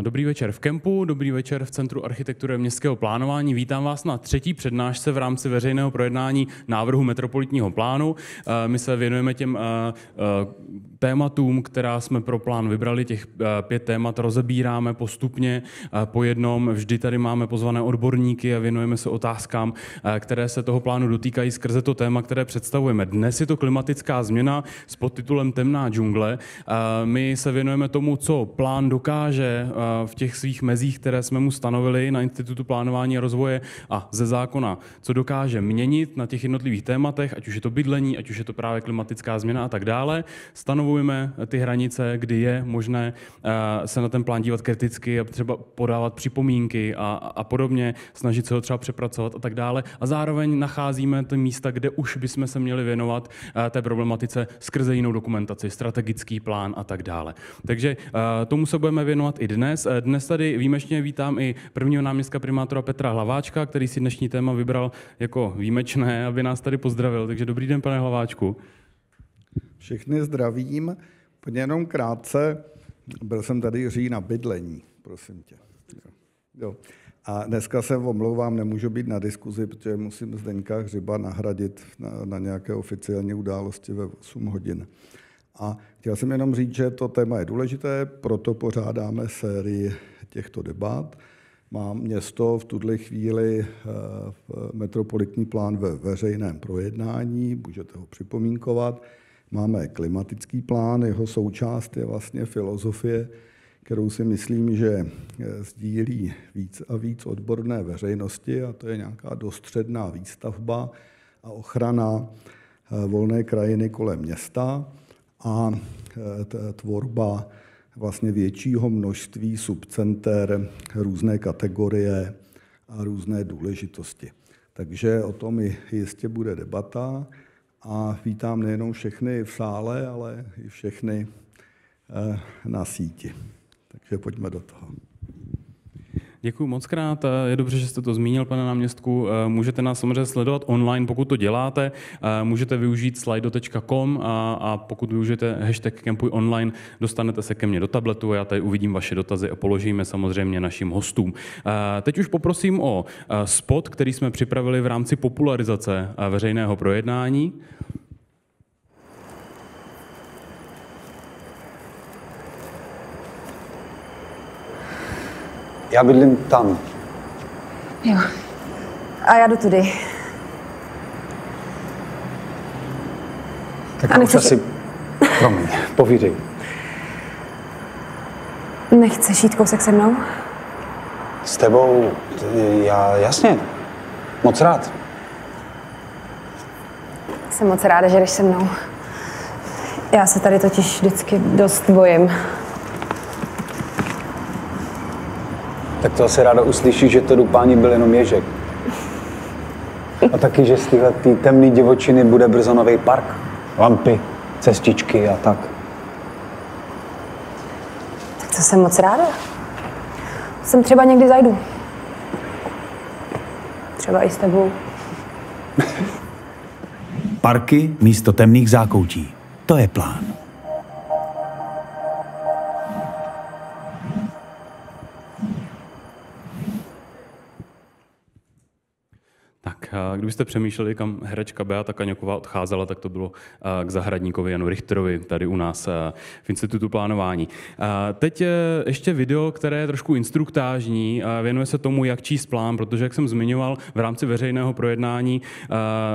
Dobrý večer v kempu, dobrý večer v Centru architektury městského plánování. Vítám vás na třetí přednášce v rámci veřejného projednání návrhu metropolitního plánu. My se věnujeme těm tématům, která jsme pro plán vybrali. Těch 5 témat rozebíráme postupně po jednom. Vždy tady máme pozvané odborníky a věnujeme se otázkám, které se toho plánu dotýkají skrze to téma, které představujeme. Dnes je to klimatická změna s podtitulem Temná džungle. My se věnujeme tomu, co plán dokáže v těch svých mezích, které jsme mu stanovili na Institutu plánování a rozvoje a ze zákona, co dokáže měnit na těch jednotlivých tématech, ať už je to bydlení, ať už je to právě klimatická změna a tak dále. Stanovujeme ty hranice, kdy je možné se na ten plán dívat kriticky a třeba podávat připomínky a podobně, snažit se ho třeba přepracovat a tak dále. A zároveň nacházíme ty místa, kde už bychom se měli věnovat té problematice skrze jinou dokumentaci, strategický plán a tak dále. Takže tomu se budeme věnovat i dnes. Dnes tady výjimečně vítám i prvního náměstka primátora Petra Hlaváčka, který si dnešní téma vybral jako výjimečné, aby nás tady pozdravil. Takže dobrý den, pane Hlaváčku. Všechny zdravím. Jenom krátce, byl jsem tady říct na bydlení, prosím tě. Jo. A dneska se omlouvám, nemůžu být na diskuzi, protože musím Zdeňka Hřiba nahradit na nějaké oficiální události ve 8 hodin. A chtěl jsem jenom říct, že to téma je důležité, proto pořádáme sérii těchto debat. Má město v tuhle chvíli metropolitní plán ve veřejném projednání, můžete ho připomínkovat. Máme klimatický plán, jeho součást je vlastně filozofie, kterou si myslím, že sdílí víc a víc odborné veřejnosti, a to je nějaká dostředná výstavba a ochrana volné krajiny kolem města a tvorba vlastně většího množství subcenter, různé kategorie a různé důležitosti. Takže o tom jistě bude debata a vítám nejenom všechny v sále, ale i všechny na síti. Takže pojďme do toho. Děkuji moc krát. Je dobře, že jste to zmínil, pane náměstku. Můžete nás samozřejmě sledovat online, pokud to děláte. Můžete využít slido.com a pokud využijete hashtag Kempuj online, dostanete se ke mně do tabletu a já tady uvidím vaše dotazy a položíme samozřejmě našim hostům. Teď už poprosím o spot, který jsme připravili v rámci popularizace veřejného projednání. Já bydlím tam. Jo. A já jdu tudy. Tak a už asi... Promiň, povídej. Nechceš jít kousek se mnou? S tebou? Jasně. Moc rád. Jsem moc ráda, že jdeš se mnou. Já se tady totiž vždycky dost bojím. Tak to asi ráda uslyší, že to dupání byl jenom ježek. A taky, že z téhletý temný divočiny bude brzo nový park. Lampy, cestičky a tak. Tak to jsem moc ráda. Sem třeba někdy zajdu. Třeba i s tebou. Parky místo temných zákoutí. To je plán. Kdybyste přemýšleli, kam herečka Beata Kaňoková odcházela, tak to bylo k zahradníkovi Janu Richterovi, tady u nás v Institutu plánování. Teď ještě video, které je trošku instruktážní, věnuje se tomu, jak číst plán, protože, jak jsem zmiňoval, v rámci veřejného projednání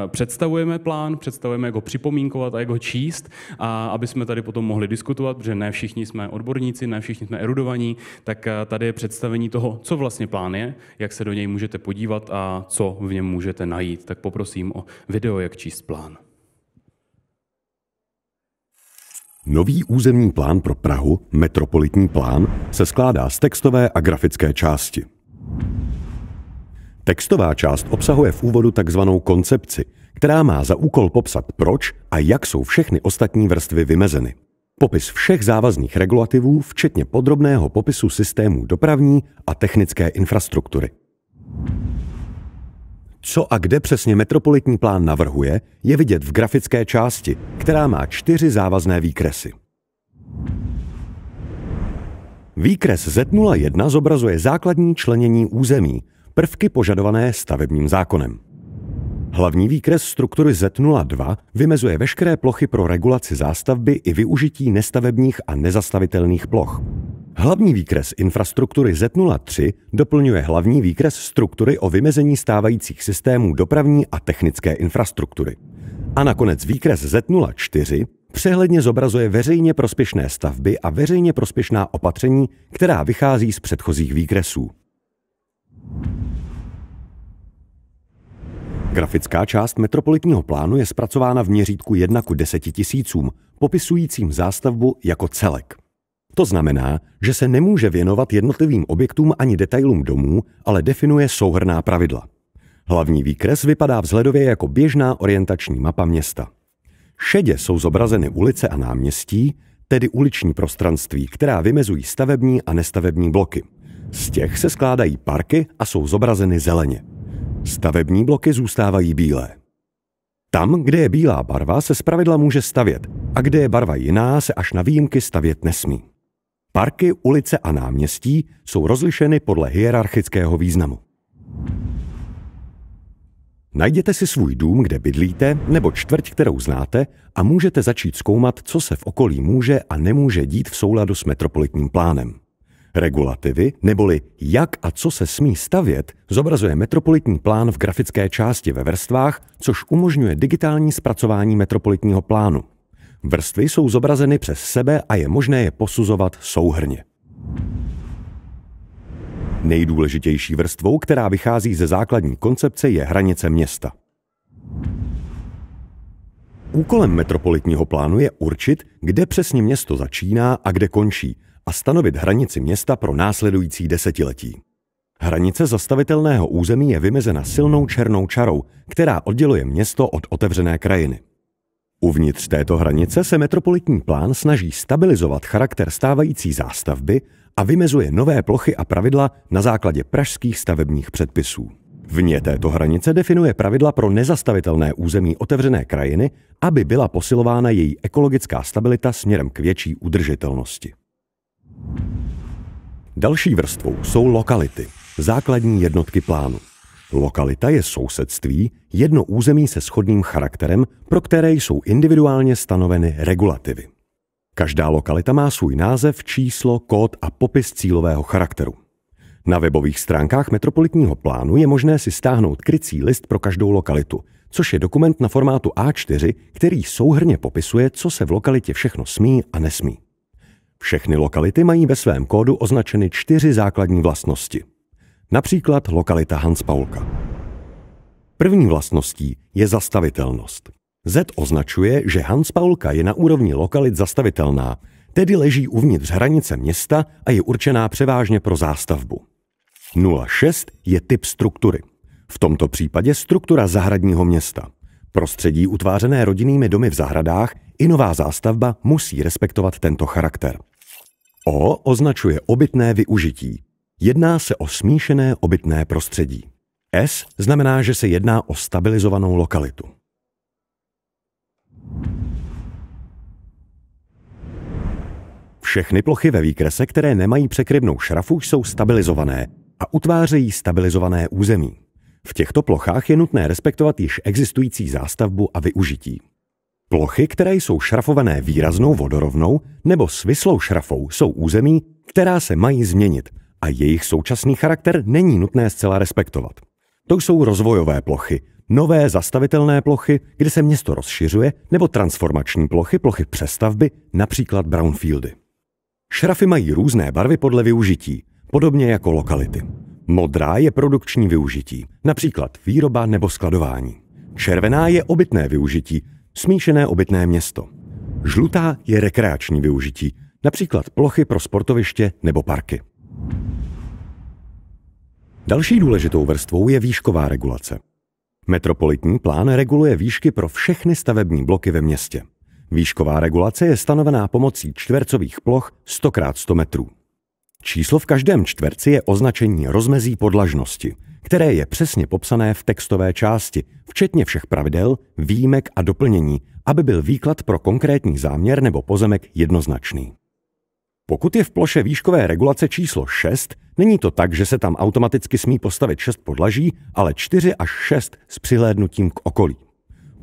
představujeme plán, představujeme, jak ho připomínkovat a jak ho číst, a aby jsme tady potom mohli diskutovat, protože ne všichni jsme odborníci, ne všichni jsme erudovaní, tak tady je představení toho, co vlastně plán je, jak se do něj můžete podívat a co v něm můžete najít. Tak poprosím o video, jak číst plán. Nový územní plán pro Prahu, metropolitní plán, se skládá z textové a grafické části. Textová část obsahuje v úvodu takzvanou koncepci, která má za úkol popsat, proč a jak jsou všechny ostatní vrstvy vymezeny. Popis všech závazných regulativů, včetně podrobného popisu systémů dopravní a technické infrastruktury. Co a kde přesně metropolitní plán navrhuje, je vidět v grafické části, která má 4 závazné výkresy. Výkres Z01 zobrazuje základní členění území, prvky požadované stavebním zákonem. Hlavní výkres struktury Z02 vymezuje veškeré plochy pro regulaci zástavby i využití nestavebních a nezastavitelných ploch. Hlavní výkres infrastruktury Z03 doplňuje hlavní výkres struktury o vymezení stávajících systémů dopravní a technické infrastruktury. A nakonec výkres Z04 přehledně zobrazuje veřejně prospěšné stavby a veřejně prospěšná opatření, která vychází z předchozích výkresů. Grafická část metropolitního plánu je zpracována v měřítku 1:10 000, popisujícím zástavbu jako celek. To znamená, že se nemůže věnovat jednotlivým objektům ani detailům domů, ale definuje souhrnná pravidla. Hlavní výkres vypadá vzhledově jako běžná orientační mapa města. Šedě jsou zobrazeny ulice a náměstí, tedy uliční prostranství, která vymezují stavební a nestavební bloky. Z těch se skládají parky a jsou zobrazeny zeleně. Stavební bloky zůstávají bílé. Tam, kde je bílá barva, se zpravidla může stavět a kde je barva jiná, se až na výjimky stavět nesmí. Parky, ulice a náměstí jsou rozlišeny podle hierarchického významu. Najděte si svůj dům, kde bydlíte, nebo čtvrť, kterou znáte, a můžete začít zkoumat, co se v okolí může a nemůže dít v souladu s metropolitním plánem. Regulativy, neboli jak a co se smí stavět, zobrazuje metropolitní plán v grafické části ve vrstvách, což umožňuje digitální zpracování metropolitního plánu. Vrstvy jsou zobrazeny přes sebe a je možné je posuzovat souhrnně. Nejdůležitější vrstvou, která vychází ze základní koncepce, je hranice města. Úkolem metropolitního plánu je určit, kde přesně město začíná a kde končí, a stanovit hranici města pro následující desetiletí. Hranice zastavitelného území je vymezena silnou černou čarou, která odděluje město od otevřené krajiny. Uvnitř této hranice se metropolitní plán snaží stabilizovat charakter stávající zástavby a vymezuje nové plochy a pravidla na základě pražských stavebních předpisů. Vně této hranice definuje pravidla pro nezastavitelné území otevřené krajiny, aby byla posilována její ekologická stabilita směrem k větší udržitelnosti. Další vrstvou jsou lokality, základní jednotky plánu. Lokalita je sousedství, jedno území se shodným charakterem, pro které jsou individuálně stanoveny regulativy. Každá lokalita má svůj název, číslo, kód a popis cílového charakteru. Na webových stránkách metropolitního plánu je možné si stáhnout krycí list pro každou lokalitu, což je dokument na formátu A4, který souhrnně popisuje, co se v lokalitě všechno smí a nesmí. Všechny lokality mají ve svém kódu označeny 4 základní vlastnosti. Například lokalita Hans Paulka. První vlastností je zastavitelnost. Z označuje, že Hans Paulka je na úrovni lokalit zastavitelná, tedy leží uvnitř hranice města a je určená převážně pro zástavbu. 06 je typ struktury. V tomto případě struktura zahradního města. Prostředí utvářené rodinnými domy v zahradách i nová zástavba musí respektovat tento charakter. O označuje obytné využití. Jedná se o smíšené obytné prostředí. S znamená, že se jedná o stabilizovanou lokalitu. Všechny plochy ve výkrese, které nemají překryvnou šrafu, jsou stabilizované a utvářejí stabilizované území. V těchto plochách je nutné respektovat již existující zástavbu a využití. Plochy, které jsou šrafované výraznou vodorovnou nebo svislou šrafou, jsou území, která se mají změnit a jejich současný charakter není nutné zcela respektovat. To jsou rozvojové plochy, nové zastavitelné plochy, kde se město rozšiřuje, nebo transformační plochy, plochy přestavby, například brownfieldy. Šrafy mají různé barvy podle využití, podobně jako lokality. Modrá je produkční využití, například výroba nebo skladování. Červená je obytné využití, smíšené obytné město. Žlutá je rekreační využití, například plochy pro sportoviště nebo parky. Další důležitou vrstvou je výšková regulace. Metropolitní plán reguluje výšky pro všechny stavební bloky ve městě. Výšková regulace je stanovená pomocí čtvercových ploch 100 x 100 metrů. Číslo v každém čtverci je označení rozmezí podlažnosti, které je přesně popsané v textové části, včetně všech pravidel, výjimek a doplnění, aby byl výklad pro konkrétní záměr nebo pozemek jednoznačný. Pokud je v ploše výškové regulace číslo 6, není to tak, že se tam automaticky smí postavit 6 podlaží, ale 4 až 6 s přihlédnutím k okolí.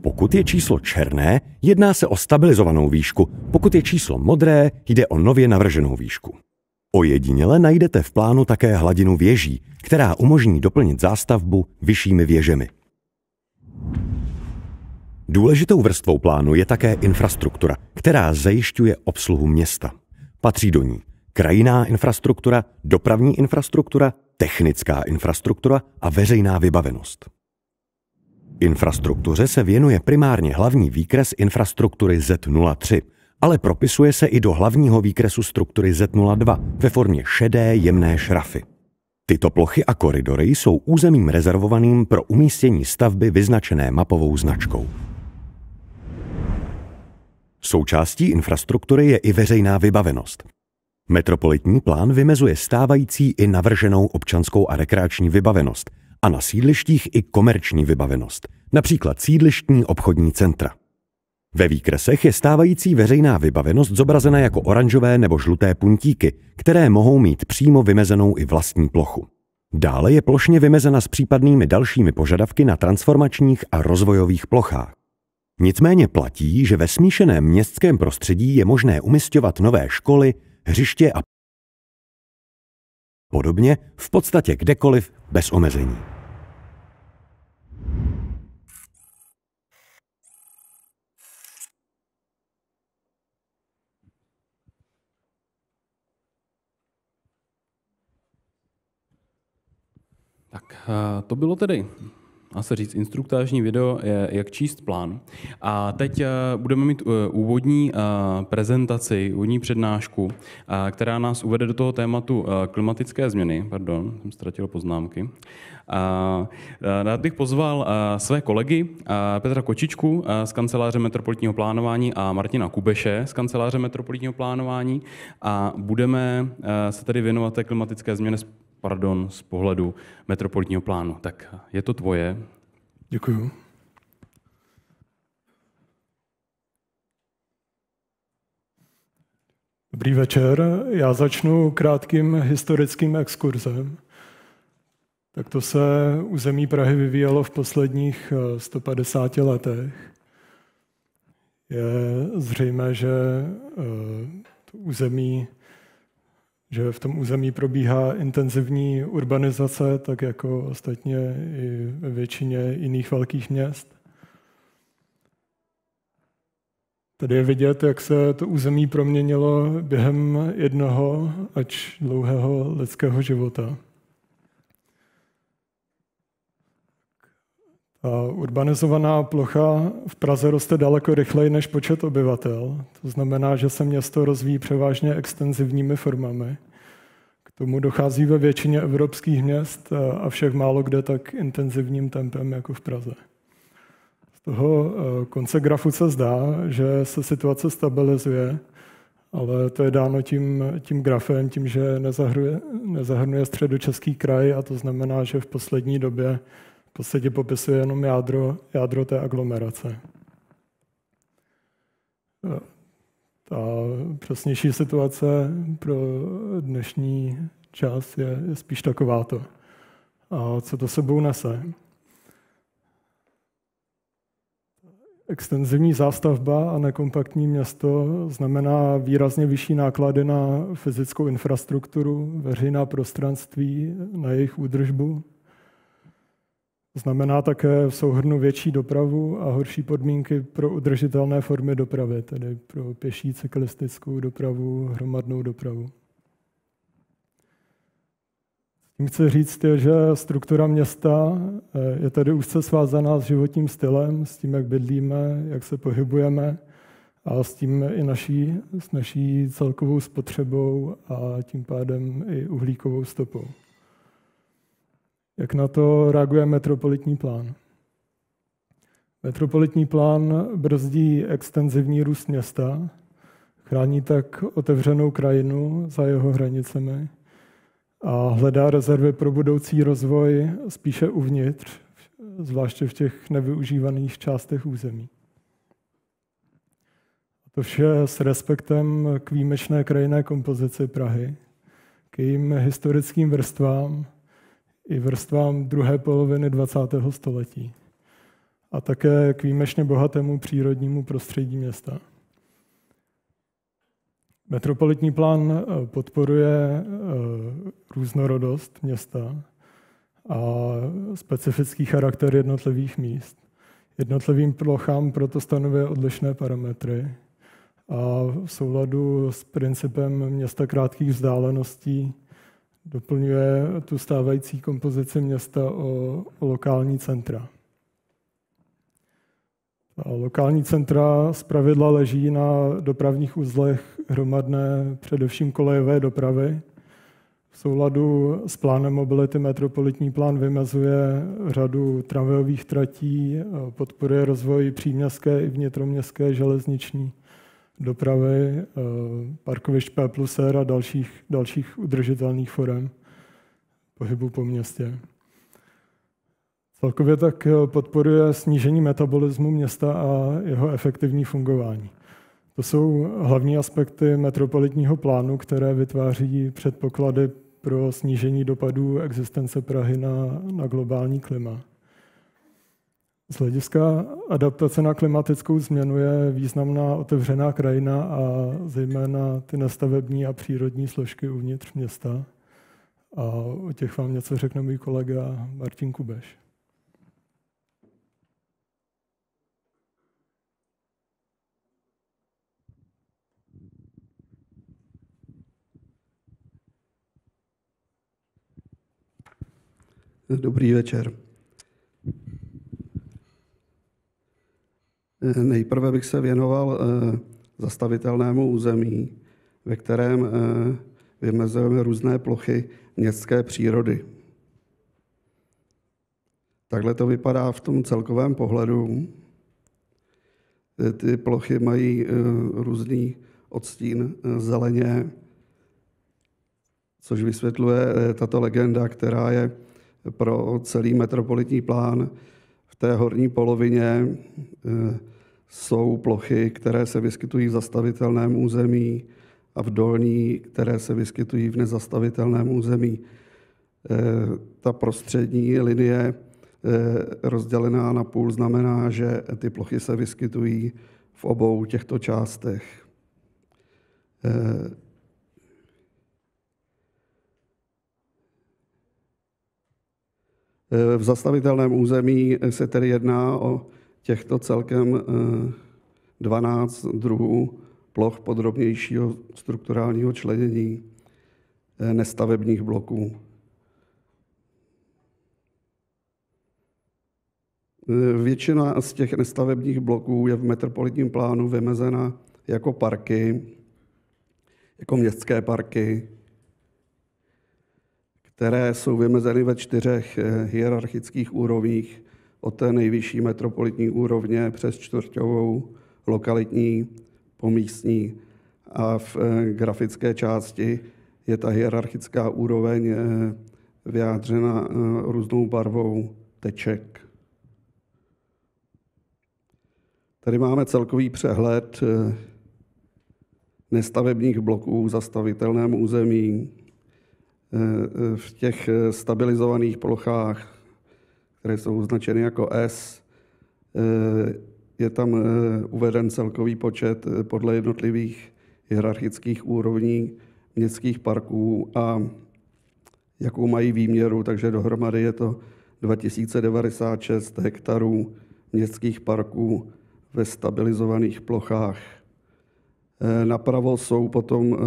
Pokud je číslo černé, jedná se o stabilizovanou výšku, pokud je číslo modré, jde o nově navrženou výšku. Ojediněle najdete v plánu také hladinu věží, která umožní doplnit zástavbu vyššími věžemi. Důležitou vrstvou plánu je také infrastruktura, která zajišťuje obsluhu města. Patří do ní krajinná infrastruktura, dopravní infrastruktura, technická infrastruktura a veřejná vybavenost. Infrastruktuře se věnuje primárně hlavní výkres infrastruktury Z03, ale propisuje se i do hlavního výkresu struktury Z02 ve formě šedé jemné šrafy. Tyto plochy a koridory jsou územím rezervovaným pro umístění stavby vyznačené mapovou značkou. Součástí infrastruktury je i veřejná vybavenost. Metropolitní plán vymezuje stávající i navrženou občanskou a rekreační vybavenost a na sídlištích i komerční vybavenost, například sídlištní obchodní centra. Ve výkresech je stávající veřejná vybavenost zobrazena jako oranžové nebo žluté puntíky, které mohou mít přímo vymezenou i vlastní plochu. Dále je plošně vymezena s případnými dalšími požadavky na transformačních a rozvojových plochách. Nicméně platí, že ve smíšeném městském prostředí je možné umisťovat nové školy, hřiště a podobně v podstatě kdekoliv bez omezení. Tak to bylo tedy, dá se říct, instruktážní video, jak číst plán. A teď budeme mít úvodní prezentaci, úvodní přednášku, která nás uvede do toho tématu klimatické změny. Pardon, jsem ztratil poznámky. Rád bych pozval své kolegy Petra Kočičku z kanceláře metropolitního plánování a Martina Kubeše z kanceláře metropolitního plánování a budeme se tedy věnovat té klimatické změně z pohledu metropolitního plánu. Tak je to tvoje. Děkuju. Dobrý večer. Já začnu krátkým historickým exkurzem. Tak to se území Prahy vyvíjelo v posledních 150 letech. Je zřejmé, že v tom území probíhá intenzivní urbanizace, tak jako ostatně i ve většině jiných velkých měst. Tady je vidět, jak se to území proměnilo během jednoho ač dlouhého lidského života. Ta urbanizovaná plocha v Praze roste daleko rychleji než počet obyvatel. To znamená, že se město rozvíjí převážně extenzivními formami. K tomu dochází ve většině evropských měst, avšak málo kde tak intenzivním tempem jako v Praze. Z toho konce grafu se zdá, že se situace stabilizuje, ale to je dáno tím grafem, tím, že nezahrnuje středočeský kraj, a to znamená, že v poslední době v podstatě popisuje jenom jádro té aglomerace. Ta přesnější situace pro dnešní čas je spíš takováto. A co to sebou nese? Extenzivní zástavba a nekompaktní město znamená výrazně vyšší náklady na fyzickou infrastrukturu, veřejná prostranství, na jejich údržbu. Znamená také v souhrnu větší dopravu a horší podmínky pro udržitelné formy dopravy, tedy pro pěší, cyklistickou dopravu, hromadnou dopravu. Tím chci říct, že struktura města je tedy úzce svázaná s životním stylem, s tím, jak bydlíme, jak se pohybujeme a s tím i s naší celkovou spotřebou a tím pádem i uhlíkovou stopou. Jak na to reaguje metropolitní plán? Metropolitní plán brzdí extenzivní růst města, chrání tak otevřenou krajinu za jeho hranicemi a hledá rezervy pro budoucí rozvoj spíše uvnitř, zvláště v těch nevyužívaných částech území. To vše s respektem k výjimečné krajinné kompozici Prahy, k jejím historickým vrstvám i vrstvám druhé poloviny 20. století a také k výjimečně bohatému přírodnímu prostředí města. Metropolitní plán podporuje různorodost města a specifický charakter jednotlivých míst. Jednotlivým plochám proto stanovuje odlišné parametry a v souladu s principem města krátkých vzdáleností doplňuje tu stávající kompozici města o lokální centra. A lokální centra zpravidla leží na dopravních uzlech hromadné, především kolejové dopravy. V souladu s plánem mobility metropolitní plán vymezuje řadu tramvajových tratí, podporuje rozvoj příměstské i vnitroměstské železniční dopravy, parkovišť P+R a dalších udržitelných forem pohybu po městě. Celkově tak podporuje snížení metabolismu města a jeho efektivní fungování. To jsou hlavní aspekty metropolitního plánu, které vytváří předpoklady pro snížení dopadů existence Prahy na globální klima. Z hlediska adaptace na klimatickou změnu je významná otevřená krajina a zejména ty nestavební a přírodní složky uvnitř města. A o těch vám něco řekne můj kolega Martin Kubeš. Dobrý večer. Nejprve bych se věnoval zastavitelnému území, ve kterém vymezujeme různé plochy městské přírody. Takhle to vypadá v tom celkovém pohledu. Ty plochy mají různý odstín zeleně, což vysvětluje tato legenda, která je pro celý metropolitní plán. V té horní polovině jsou plochy, které se vyskytují v zastavitelném území a v dolní, které se vyskytují v nezastavitelném území. Ta prostřední linie rozdělená na půl znamená, že ty plochy se vyskytují v obou těchto částech. V zastavitelném území se tedy jedná o těchto celkem 12 druhů ploch podrobnějšího strukturálního členění nestavebních bloků. Většina z těch nestavebních bloků je v metropolitním plánu vymezena jako parky, jako městské parky, které jsou vymezeny ve 4 hierarchických úrovních, od té nejvyšší metropolitní úrovně přes čtvrťovou, lokalitní, pomístní a v grafické části je ta hierarchická úroveň vyjádřena různou barvou teček. Tady máme celkový přehled nestavebních bloků v zastavitelném území. V těch stabilizovaných plochách, které jsou označeny jako S, je tam uveden celkový počet podle jednotlivých hierarchických úrovní městských parků a jakou mají výměru, takže dohromady je to 2096 hektarů městských parků ve stabilizovaných plochách. Napravo jsou potom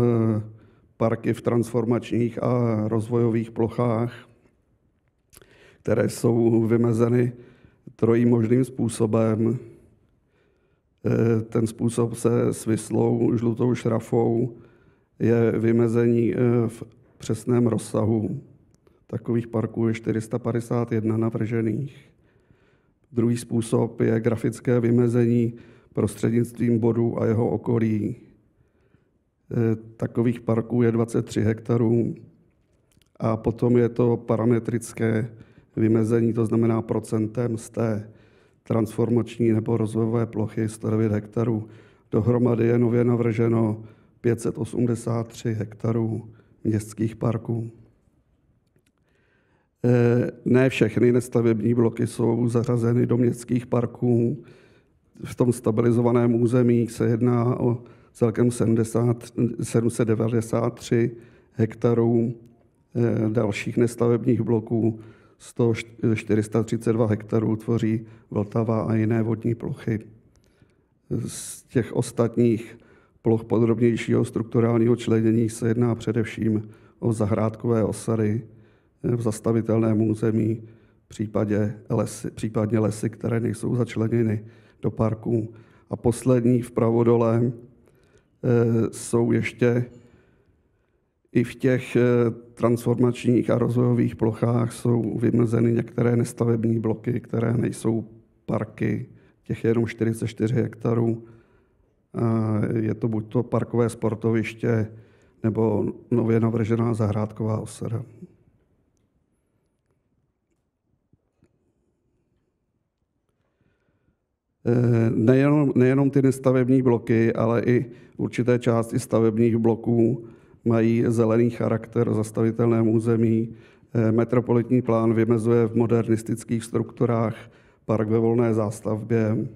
parky v transformačních a rozvojových plochách, které jsou vymezeny trojím možným způsobem. Ten způsob se svislou žlutou šrafou je vymezení v přesném rozsahu. Takových parků je 451 navržených. Druhý způsob je grafické vymezení prostřednictvím bodu a jeho okolí. Takových parků je 23 hektarů a potom je to parametrické vymezení, to znamená procentem z té transformační nebo rozvojové plochy 109 hektarů. Dohromady je nově navrženo 583 hektarů městských parků. Ne všechny nestavební bloky jsou zařazeny do městských parků. V tom stabilizovaném území se jedná o celkem 793 hektarů dalších nestavebních bloků, 432 hektarů tvoří Vltava a jiné vodní plochy. Z těch ostatních ploch podrobnějšího strukturálního členění se jedná především o zahrádkové osady v zastavitelném území, případně lesy, které nejsou začleněny do parků. A poslední vpravo dole jsou ještě i v těch transformačních a rozvojových plochách jsou vymezeny některé nestavební bloky, které nejsou parky, těch je jenom 44 hektarů. Je to buď to parkové sportoviště, nebo nově navržená zahrádková osada. Nejenom ty nestavební bloky, ale i určité části stavebních bloků mají zelený charakter v zastavitelném území. Metropolitní plán vymezuje v modernistických strukturách park ve volné zástavbě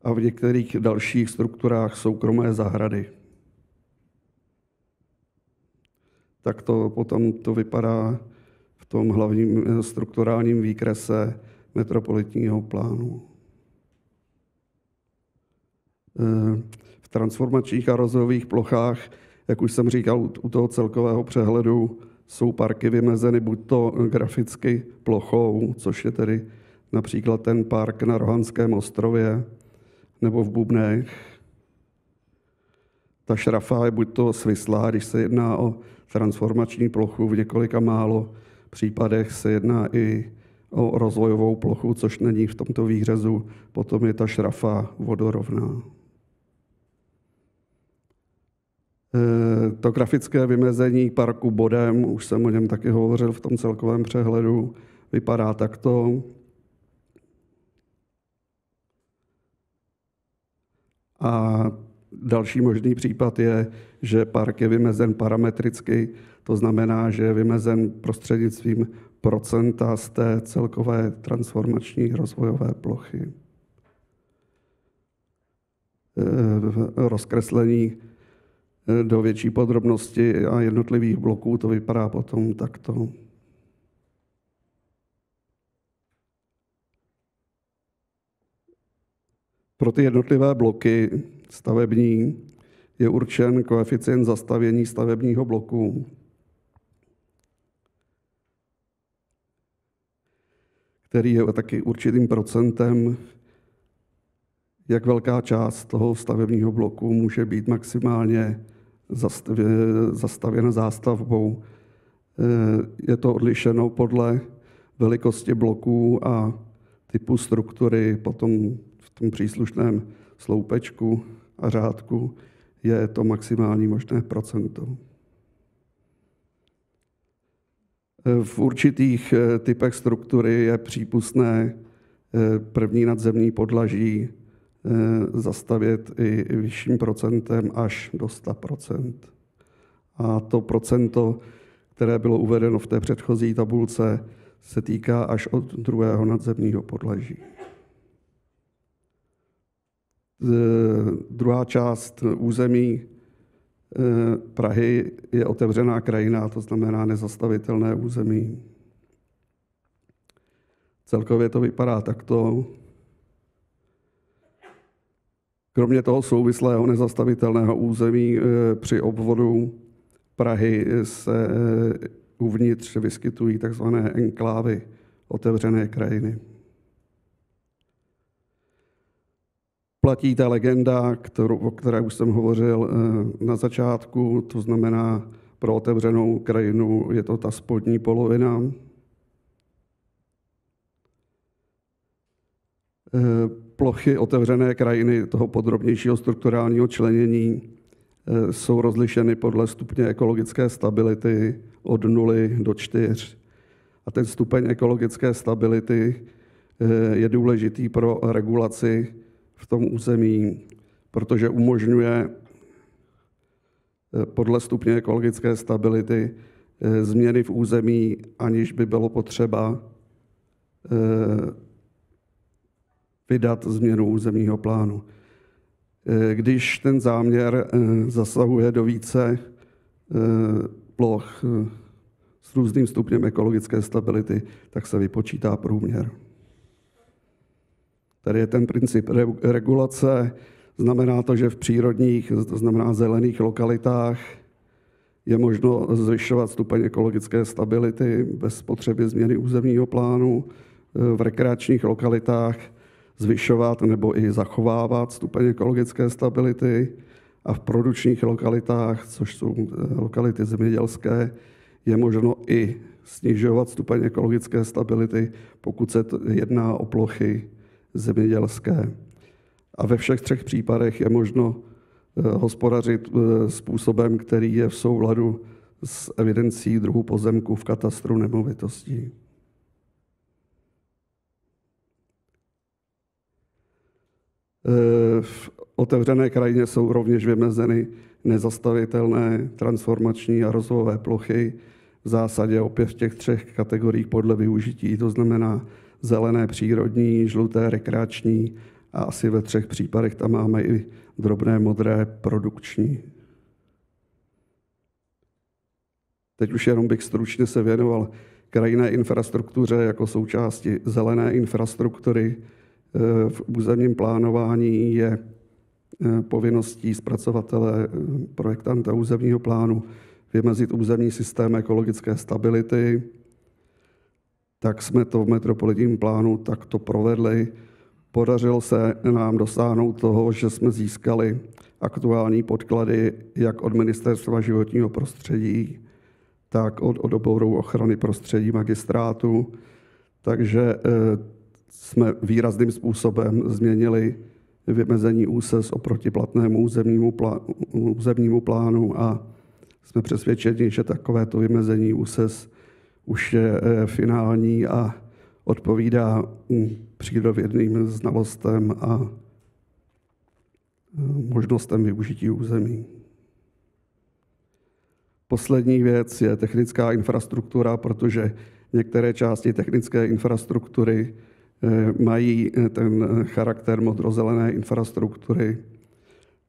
a v některých dalších strukturách soukromé zahrady. Tak to potom to vypadá v tom hlavním strukturálním výkrese metropolitního plánu. V transformačních a rozvojových plochách, jak už jsem říkal, u toho celkového přehledu jsou parky vymezeny buď to graficky plochou, což je tedy například ten park na Rohanském ostrově nebo v Bubnech. Ta šrafa je buď to svislá, když se jedná o transformační plochu, v několika málo případech se jedná i o rozvojovou plochu, což není v tomto výřezu, potom je ta šrafa vodorovná. To grafické vymezení parku bodem, už jsem o něm taky hovořil v tom celkovém přehledu, vypadá takto. A další možný případ je, že park je vymezen parametricky, to znamená, že je vymezen prostřednictvím procenta z té celkové transformační rozvojové plochy. Rozkreslení do větší podrobnosti a jednotlivých bloků to vypadá potom takto. Pro ty jednotlivé bloky stavební je určen koeficient zastavění stavebního bloku, který je taky určitým procentem, jak velká část toho stavebního bloku může být maximálně zastavěna zástavbou. Je to odlišeno podle velikosti bloků a typu struktury, potom v tom příslušném sloupečku a řádku je to maximální možné procento. V určitých typech struktury je přípustné první nadzemní podlaží zastavět i vyšším procentem až do 100%. A to procento, které bylo uvedeno v té předchozí tabulce, se týká až od druhého nadzemního podlaží. Druhá část území Prahy je otevřená krajina, to znamená nezastavitelné území. Celkově to vypadá takto. Kromě toho souvislého nezastavitelného území při obvodu Prahy se uvnitř vyskytují tzv. Enklávy otevřené krajiny. Platí ta legenda, o které už jsem hovořil na začátku, to znamená pro otevřenou krajinu je to ta spodní polovina. Plochy otevřené krajiny toho podrobnějšího strukturálního členění jsou rozlišeny podle stupně ekologické stability od 0 do 4. A ten stupeň ekologické stability je důležitý pro regulaci v tom území, protože umožňuje podle stupně ekologické stability změny v území, aniž by bylo potřeba vydat změnu územního plánu. Když ten záměr zasahuje do více ploch s různým stupněm ekologické stability, tak se vypočítá průměr. Tady je ten princip regulace. Znamená to, že v přírodních, to znamená zelených lokalitách, je možno zvyšovat stupeň ekologické stability bez potřeby změny územního plánu. V rekreačních lokalitách zvyšovat nebo i zachovávat stupeň ekologické stability a v produkčních lokalitách, což jsou lokality zemědělské, je možno i snižovat stupeň ekologické stability, pokud se jedná o plochy zemědělské. A ve všech třech případech je možno hospodařit způsobem, který je v souladu s evidencí druhu pozemku v katastru nemovitostí. V otevřené krajině jsou rovněž vymezeny nezastavitelné transformační a rozvojové plochy, v zásadě opět v těch třech kategoriích podle využití, to znamená zelené přírodní, žluté rekreační a asi ve třech případech tam máme i drobné modré produkční. Teď už jenom bych stručně se věnoval krajinné infrastruktuře jako součásti zelené infrastruktury. V územním plánování je povinností zpracovatele projektanta územního plánu vymezit územní systém ekologické stability. Tak jsme to v metropolitním plánu takto provedli. Podařilo se nám dosáhnout toho, že jsme získali aktuální podklady jak od Ministerstva životního prostředí, tak od odboru ochrany prostředí magistrátu. Takže jsme výrazným způsobem změnili vymezení úses oproti platnému územnímu plánu a jsme přesvědčeni, že takovéto vymezení úses už je finální a odpovídá přírodovědným znalostem a možnostem využití území. Poslední věc je technická infrastruktura, protože některé části technické infrastruktury mají ten charakter modrozelené infrastruktury,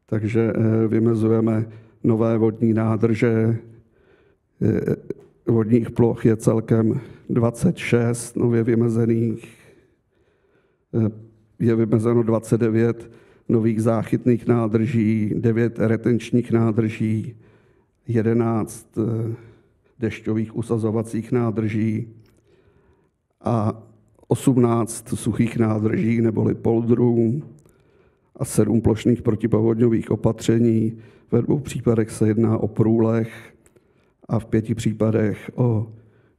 takže vymezujeme nové vodní nádrže. Vodních ploch je celkem 26 nově vymezených. Je vymezeno 29 nových záchytných nádrží, 9 retenčních nádrží, 11 dešťových usazovacích nádrží a 18 suchých nádrží neboli poldrů a 7 plošných protipovodňových opatření. Ve 2 případech se jedná o průleh a v 5 případech o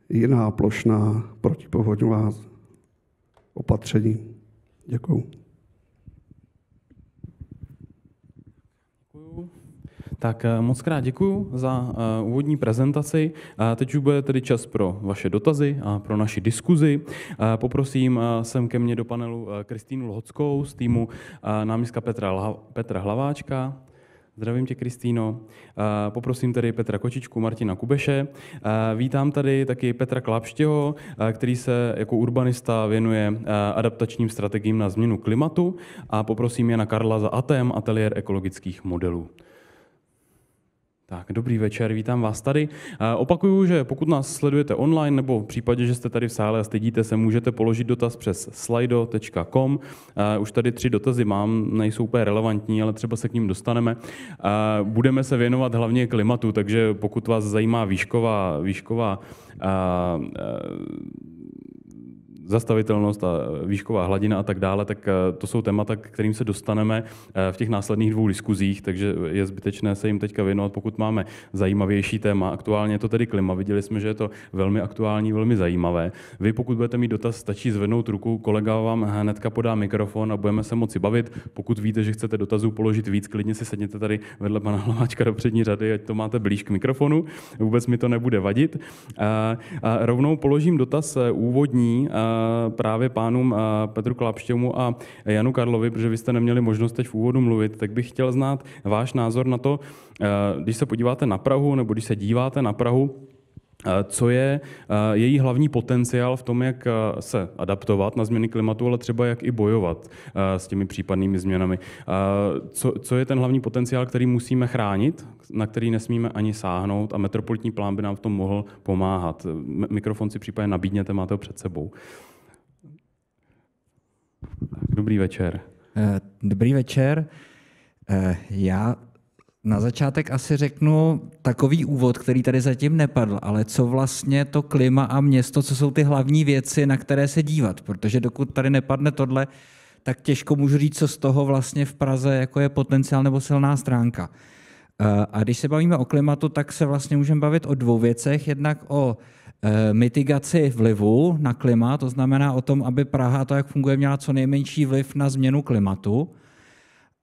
jiná plošná protipovodňová opatření. Děkuju. Tak moc krát děkuju za úvodní prezentaci. Teď už bude tedy čas pro vaše dotazy a pro naši diskuzi. Poprosím sem ke mně do panelu Kristýnu Lhockou z týmu náměstka Petra Hlaváčka. Zdravím tě, Kristýno. Poprosím tedy Petra Kočičku, Martina Kubeše. Vítám tady taky Petra Klapštěho, který se jako urbanista věnuje adaptačním strategiím na změnu klimatu. A poprosím Jana Karla za ATEM, ateliér ekologických modelů. Tak, dobrý večer, vítám vás tady. Opakuju, že pokud nás sledujete online nebo v případě, že jste tady v sále a stydíte se, můžete položit dotaz přes slido.com. Už tady 3 dotazy mám, nejsou úplně relevantní, ale třeba se k ním dostaneme. Budeme se věnovat hlavně klimatu, takže pokud vás zajímá výšková zastavitelnost a výšková hladina a tak dále, tak to jsou témata, k kterým se dostaneme v těch následných 2 diskuzích, takže je zbytečné se jim teďka věnovat, pokud máme zajímavější téma. Aktuálně je to tedy klima, viděli jsme, že je to velmi aktuální, velmi zajímavé. Vy, pokud budete mít dotaz, stačí zvednout ruku, kolega vám hnedka podá mikrofon a budeme se moci bavit. Pokud víte, že chcete dotazů položit víc, klidně si sedněte tady vedle pana Hlaváčka do přední řady, ať to máte blíž k mikrofonu, vůbec mi to nebude vadit. A rovnou položím dotaz úvodní. právě pánům Petru Klapštěmu a Janu Karlovi, protože vy jste neměli možnost teď v úvodu mluvit, tak bych chtěl znát váš názor na to, když se podíváte na Prahu nebo když se díváte na Prahu, co je její hlavní potenciál v tom, jak se adaptovat na změny klimatu, ale třeba jak i bojovat s těmi případnými změnami. Co je ten hlavní potenciál, který musíme chránit, na který nesmíme ani sáhnout a metropolitní plán by nám v tom mohl pomáhat. Mikrofon si případně nabídněte, máte ho před sebou. Dobrý večer. Dobrý večer. Já na začátek asi řeknu takový úvod, který tady zatím nepadl, ale co vlastně to klima a město, co jsou ty hlavní věci, na které se dívat, protože dokud tady nepadne tohle, tak těžko můžu říct, co z toho vlastně v Praze jako je potenciál nebo silná stránka. A když se bavíme o klimatu, tak se vlastně můžeme bavit o dvou věcech. Jednak o mitigaci vlivu na klima, to znamená o tom, aby Praha, to jak funguje, měla co nejmenší vliv na změnu klimatu.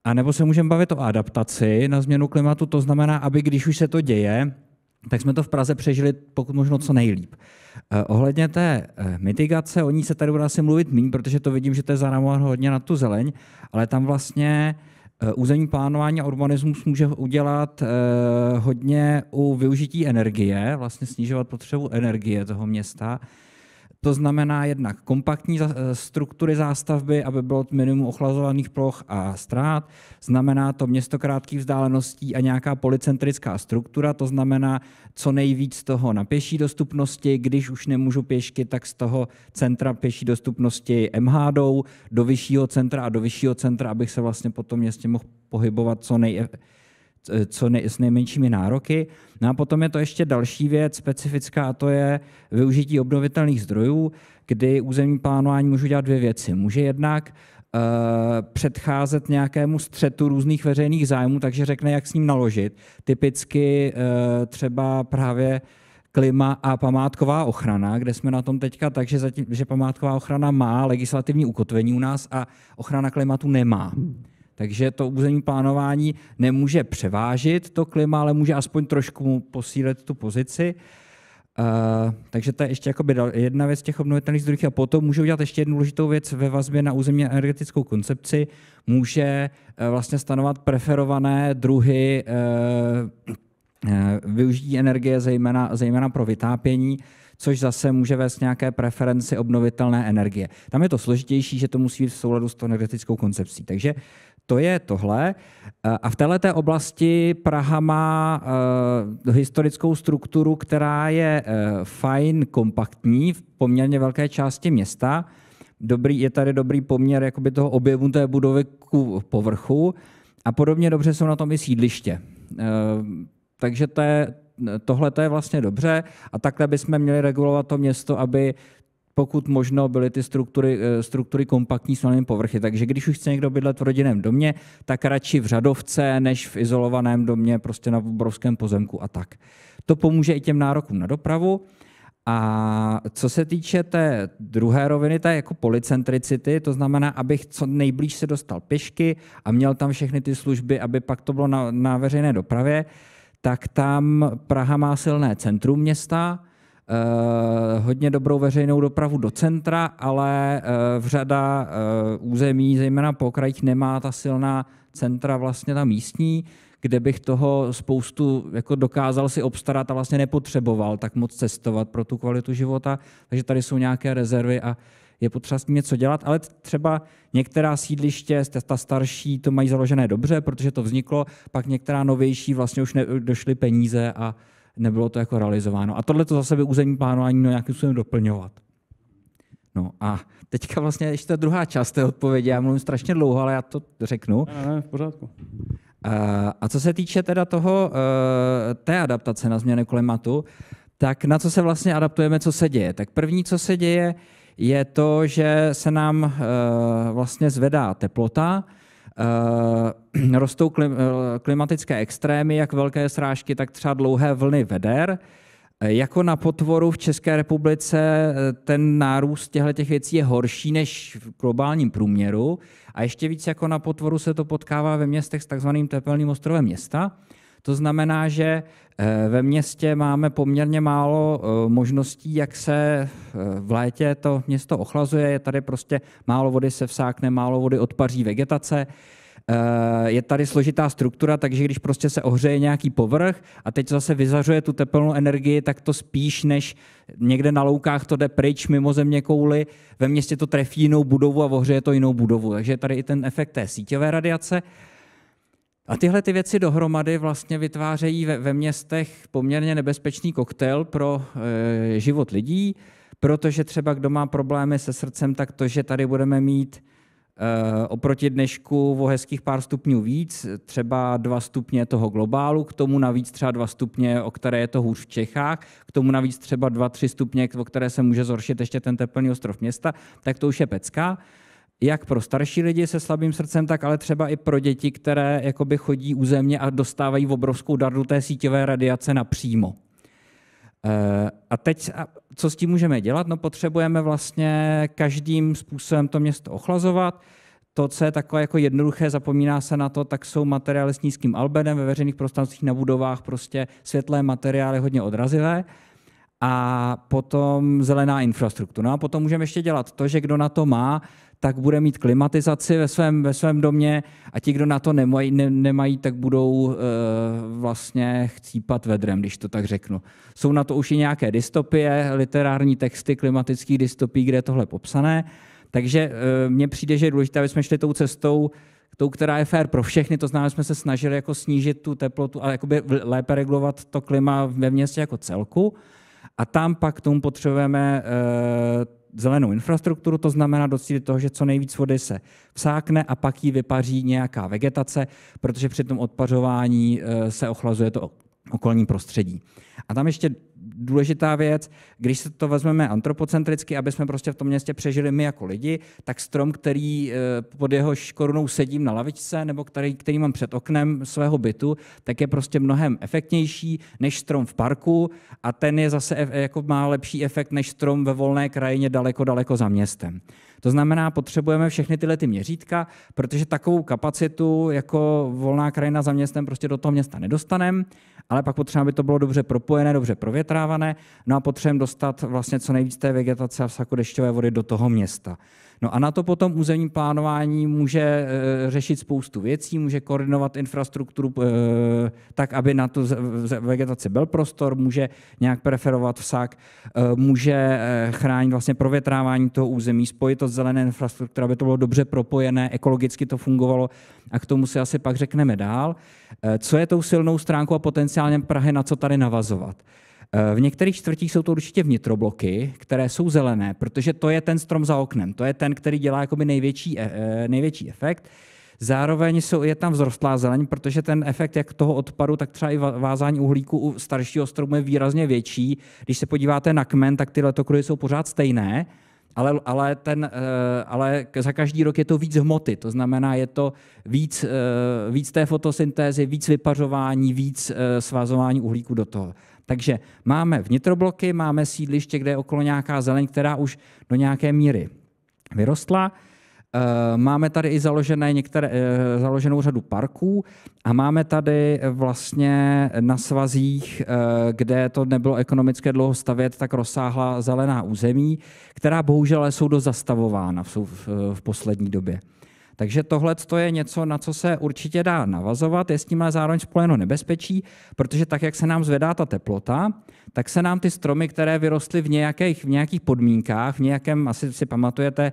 A nebo se můžeme bavit o adaptaci na změnu klimatu, to znamená, aby když už se to děje, tak jsme to v Praze přežili pokud možno co nejlíp. Ohledně té mitigace, o ní se tady bude asi mluvit míň, protože to vidím, že to je zarámováno hodně na tu zeleň, ale tam vlastně územní plánování a urbanismus může udělat hodně u využití energie, vlastně snižovat potřebu energie toho města. To znamená jednak kompaktní struktury zástavby, aby bylo minimum ochlazovaných ploch a ztrát. Znamená to město krátkých vzdáleností a nějaká polycentrická struktura, to znamená co nejvíc toho na pěší dostupnosti. Když už nemůžu pěšky, tak z toho centra pěší dostupnosti MHDou do vyššího centra a do vyššího centra, abych se vlastně po tom městě mohl pohybovat s nejmenšími nároky. No a potom je to ještě další věc specifická, a to je využití obnovitelných zdrojů, kdy územní plánování může dělat dvě věci. Může jednak předcházet nějakému střetu různých veřejných zájmů, takže řekne, jak s ním naložit. Typicky třeba právě klima a památková ochrana, kde jsme na tom teďka, takže zatím, že památková ochrana má legislativní ukotvení u nás a ochrana klimatu nemá. Takže to územní plánování nemůže převážit to klima, ale může aspoň trošku posílit tu pozici. Takže to je ještě jedna věc těch obnovitelných zdrojů. A potom může udělat ještě jednu důležitou věc ve vazbě na územně energetickou koncepci. Může vlastně stanovat preferované druhy využití energie, zejména pro vytápění, což zase může vést nějaké preferenci obnovitelné energie. Tam je to složitější, že to musí být v souladu s tou energetickou koncepcí. Takže to je tohle. A v této oblasti Praha má historickou strukturu, která je fajn kompaktní v poměrně velké části města. Je tady dobrý poměr jakoby toho objemu té budovy ku povrchu a podobně dobře jsou na tom i sídliště. Takže tohle je vlastně dobře a takhle bychom měli regulovat to město, aby pokud možno byly ty struktury kompaktní s malými povrchy. Takže když už chce někdo bydlet v rodinném domě, tak radši v řadovce, než v izolovaném domě, prostě na obrovském pozemku a tak. To pomůže i těm nárokům na dopravu. A co se týče té druhé roviny, to je jako polycentricity, to znamená, abych co nejblíž se dostal pěšky a měl tam všechny ty služby, aby pak to bylo na veřejné dopravě, tak tam Praha má silné centrum města, hodně dobrou veřejnou dopravu do centra, ale v řada území, zejména po okrajích, nemá ta silná centra vlastně ta místní, kde bych toho spoustu jako dokázal si obstarat a vlastně nepotřeboval tak moc cestovat pro tu kvalitu života. Takže tady jsou nějaké rezervy a je potřeba s tím něco dělat, ale třeba některá sídliště, ta starší, to mají založené dobře, protože to vzniklo, pak některá novější vlastně už došly peníze a nebylo to jako realizováno. A tohle to zase by územní plánování nějakým způsobem doplňovat. No a teďka vlastně ještě ta druhá část té odpovědi, já mluvím strašně dlouho, ale já to řeknu. Ne, v pořádku. A co se týče teda té adaptace na změny klimatu, tak na co se vlastně adaptujeme, co se děje? Tak první, co se děje, je to, že se nám vlastně zvedá teplota, rostou klimatické extrémy, jak velké srážky, tak třeba dlouhé vlny veder. Jako na potvoru v České republice ten nárůst těchto věcí je horší než v globálním průměru a ještě víc jako na potvoru se to potkává ve městech s takzvaným tepelným ostrovem města, To znamená, že ve městě máme poměrně málo možností, jak se v létě to město ochlazuje. Je tady prostě málo vody se vsákne, málo vody odpaří vegetace. Je tady složitá struktura, takže když prostě se ohřeje nějaký povrch a teď zase vyzařuje tu tepelnou energii, tak to spíš než někde na loukách to jde pryč mimo zeměkouly, ve městě to trefí jinou budovu a ohřeje to jinou budovu. Takže je tady i ten efekt té síťové radiace. A tyhle ty věci dohromady vlastně vytvářejí ve městech poměrně nebezpečný koktejl pro život lidí, protože třeba kdo má problémy se srdcem, tak to, že tady budeme mít oproti dnešku o hezkých pár stupňů víc, třeba 2 stupně toho globálu, k tomu navíc třeba 2 stupně, o které je to hůř v Čechách, k tomu navíc třeba 2-3 stupně, o které se může zhoršit ještě ten teplný ostrov města, tak to už je pecka. Jak pro starší lidi se slabým srdcem, tak ale třeba i pro děti, které jakoby chodí územně a dostávají obrovskou dardu té síťové radiace napřímo. A teď, co s tím můžeme dělat? No, potřebujeme vlastně každým způsobem to město ochlazovat. To, co je takové jako jednoduché, zapomíná se na to, tak jsou materiály s nízkým albenem ve veřejných prostranstvích na budovách, prostě světlé materiály hodně odrazivé. A potom zelená infrastruktura. No a potom můžeme ještě dělat to, že kdo na to má, tak bude mít klimatizaci ve svém domě a ti, kdo na to nemají, tak budou vlastně chcípat vedrem, když to tak řeknu. Jsou na to už i nějaké dystopie, literární texty klimatických dystopií, kde je tohle popsané. Takže mně přijde, že je důležité, aby jsme šli tou cestou, která je fér pro všechny, to znamená, že jsme se snažili jako snížit tu teplotu a jakoby lépe regulovat to klima ve městě jako celku. A tam pak k tomu potřebujeme zelenou infrastrukturu, to znamená docílit toho, že co nejvíc vody se vsákne a pak jí vypaří nějaká vegetace, protože při tom odpařování se ochlazuje to okolní prostředí. A tam ještě důležitá věc, když se to vezmeme antropocentricky, aby jsme prostě v tom městě přežili my jako lidi, tak strom, který pod jehož korunou sedím na lavičce nebo který mám před oknem svého bytu, tak je prostě mnohem efektnější než strom v parku a ten je zase jako má lepší efekt než strom ve volné krajině daleko za městem. To znamená, potřebujeme všechny tyhle ty měřítka, protože takovou kapacitu jako volná krajina za městem prostě do toho města nedostaneme, ale pak potřebujeme, aby to bylo dobře propojené, dobře provětrávané, no a potřebujeme dostat vlastně co nejvíc té vegetace a vsakodešťové vody do toho města. No a na to potom územní plánování může řešit spoustu věcí, může koordinovat infrastrukturu tak, aby na tu vegetaci byl prostor, může nějak preferovat vsak, může chránit vlastně provětrávání toho území, spojit to s zelené infrastrukturou, aby to bylo dobře propojené, ekologicky to fungovalo a k tomu si asi pak řekneme dál. Co je tou silnou stránkou a potenciálně Prahy, na co tady navazovat? V některých čtvrtích jsou to určitě vnitrobloky, které jsou zelené, protože to je ten strom za oknem, to je ten, který dělá jakoby největší efekt. Zároveň je tam vzrostlá zeleň, protože ten efekt jak toho odpadu, tak třeba i vázání uhlíku u staršího stromu je výrazně větší. Když se podíváte na kmen, tak ty letokruhy jsou pořád stejné, ale za každý rok je to víc hmoty, to znamená, je to víc té fotosyntézy, víc vypařování, víc svázování uhlíku do toho. Takže máme vnitrobloky, máme sídliště, kde je okolo nějaká zeleň, která už do nějaké míry vyrostla. Máme tady i založenou řadu parků a máme tady vlastně na svazích, kde to nebylo ekonomické dlouho stavět, tak rozsáhlá zelená území, která bohužel jsou dost zastavována v poslední době. Takže tohle je něco, na co se určitě dá navazovat, je s tím ale zároveň spojeno nebezpečí, protože tak, jak se nám zvedá ta teplota, tak se nám ty stromy, které vyrostly v nějakých podmínkách, v nějakém, asi si pamatujete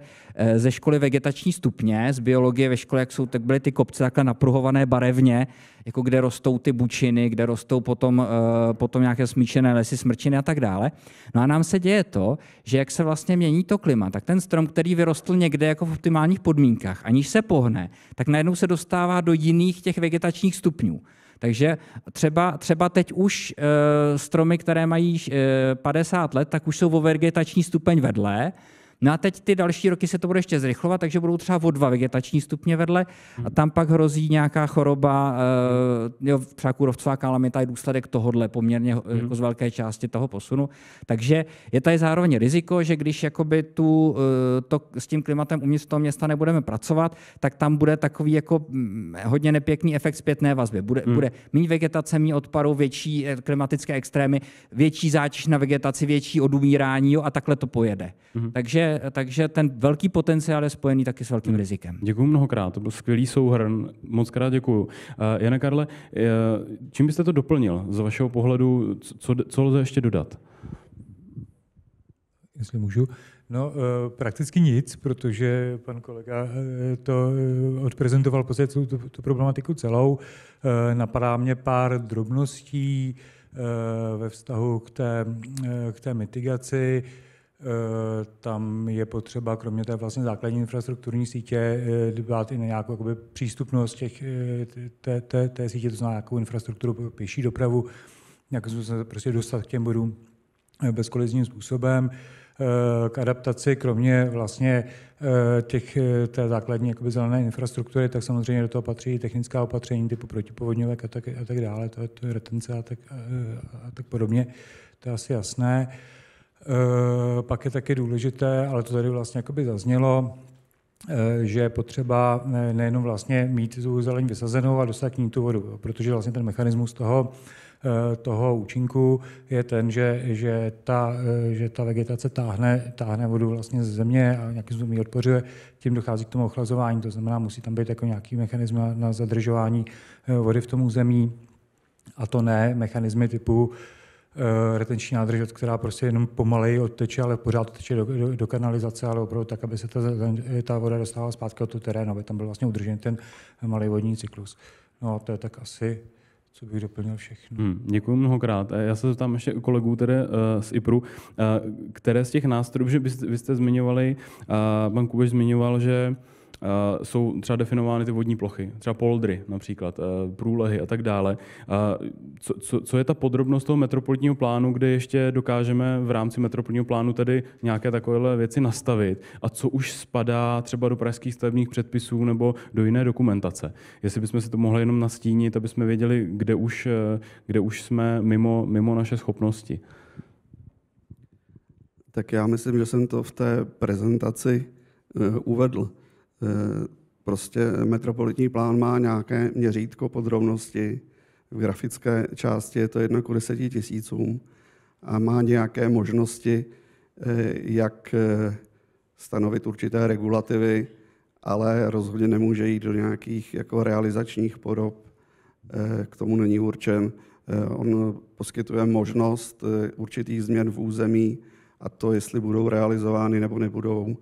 ze školy vegetační stupně, z biologie ve škole, tak byly ty kopce takhle napruhované barevně, jako kde rostou ty bučiny, kde rostou potom nějaké smíšené lesy, smrčiny a tak dále. No a nám se děje to, že jak se vlastně mění to klima, tak ten strom, který vyrostl někde jako v optimálních podmínkách, aniž se pohne, tak najednou se dostává do jiných těch vegetačních stupňů. Takže třeba teď už stromy, které mají 50 let, tak už jsou o vegetační stupeň vedle, No a teď ty další roky se to bude ještě zrychlovat, takže budou třeba o 2 vegetační stupně vedle a tam pak hrozí nějaká choroba, třeba kůrovcová kalamita je důsledek tohodle poměrně jako z velké části toho posunu. Takže je tady zároveň riziko, že když jakoby s tím klimatem uvnitř toho města nebudeme pracovat, tak tam bude takový jako hodně nepěkný efekt zpětné vazby. Bude méně vegetace, méně odparu, větší klimatické extrémy, větší zátěž na vegetaci, větší odumírání a takhle to pojede. Takže ten velký potenciál je spojený taky s velkým rizikem. Děkuji mnohokrát, to byl skvělý souhrn, moc krát děkuju. Jane Karle, čím byste to doplnil z vašeho pohledu, co lze ještě dodat? Jestli můžu. No, prakticky nic, protože pan kolega to odprezentoval v podstatě tu problematiku celou. Napadá mě pár drobností ve vztahu k té mitigaci. Tam je potřeba, kromě té vlastně základní infrastrukturní sítě, dbát i na nějakou jakoby přístupnost té sítě, to znamená nějakou infrastrukturu pro pěší dopravu, nějak se prostě dostat k těm bodům bezkolizním způsobem. K adaptaci, kromě vlastně té základní jakoby zelené infrastruktury, tak samozřejmě do toho patří i technická opatření typu protipovodňovek a tak dále, to je retence a tak podobně, to je asi jasné. Pak je taky důležité, ale to tady vlastně jakoby zaznělo, že je potřeba nejenom vlastně mít tu zeleň vysazenou a dostat k ní tu vodu, protože vlastně ten mechanismus toho účinku je ten, že ta vegetace táhne vodu vlastně ze země a nějakým způsobem ji odpořuje, tím dochází k tomu ochlazování, to znamená, musí tam být jako nějaký mechanismus na zadržování vody v tom území, a to ne mechanismy typu retenční nádrž, která prostě jenom pomaleji odteče, ale pořád teče do kanalizace, ale opravdu tak, aby se ta voda dostávala zpátky od toho terénu, aby tam byl vlastně udržen ten malý vodní cyklus. No a to je tak asi, co bych doplnil všechno. Děkuji mnohokrát. Já se zeptám ještě kolegů tedy z IPRu, které z těch nástrojů, že vy jste zmiňovali, pan Kubeš zmiňoval, že jsou třeba definovány ty vodní plochy, třeba poldry například, průlehy a tak dále. Co je ta podrobnost toho metropolitního plánu, kde ještě dokážeme v rámci metropolitního plánu tedy nějaké takovéhle věci nastavit a co už spadá třeba do pražských stavebních předpisů nebo do jiné dokumentace? Jestli bychom si to mohli jenom nastínit, aby jsme věděli, kde už jsme mimo naše schopnosti. Tak já myslím, že jsem to v té prezentaci uvedl. Prostě metropolitní plán má nějaké měřítko podrobnosti. V grafické části je to 1:10 000 a má nějaké možnosti, jak stanovit určité regulativy, ale rozhodně nemůže jít do nějakých jako realizačních podob. K tomu není určen. On poskytuje možnost určitých změn v území a to, jestli budou realizovány nebo nebudou,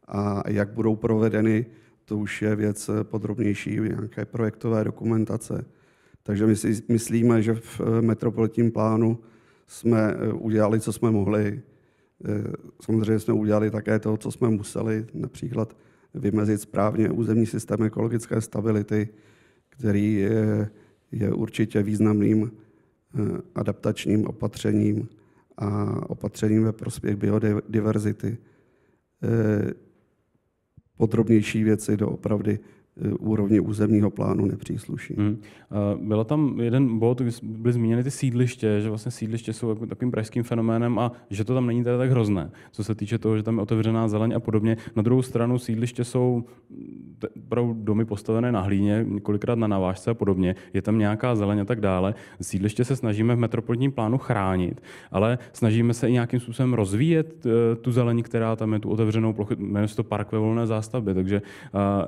a jak budou provedeny, to už je věc podrobnější, nějaké projektové dokumentace. Takže my si myslíme, že v metropolitním plánu jsme udělali, co jsme mohli. Samozřejmě jsme udělali také to, co jsme museli, například vymezit správně územní systém ekologické stability, který je určitě významným adaptačním opatřením a opatřením ve prospěch biodiverzity. Podrobnější věci doopravdy úrovni územního plánu nepřísluší. Byla tam jeden bod, kdy byly zmíněny ty sídliště, že vlastně sídliště jsou jako takovým pražským fenoménem a že to tam není teda tak hrozné, co se týče toho, že tam je otevřená zeleň a podobně. Na druhou stranu sídliště jsou domy postavené na hlíně, několikrát na navážce a podobně. Je tam nějaká zeleň a tak dále. Sídliště se snažíme v metropolitním plánu chránit, ale snažíme se i nějakým způsobem rozvíjet tu zeleň, která tam je, tu otevřenou plochu, jmenuje se to park ve volné zástavbě, takže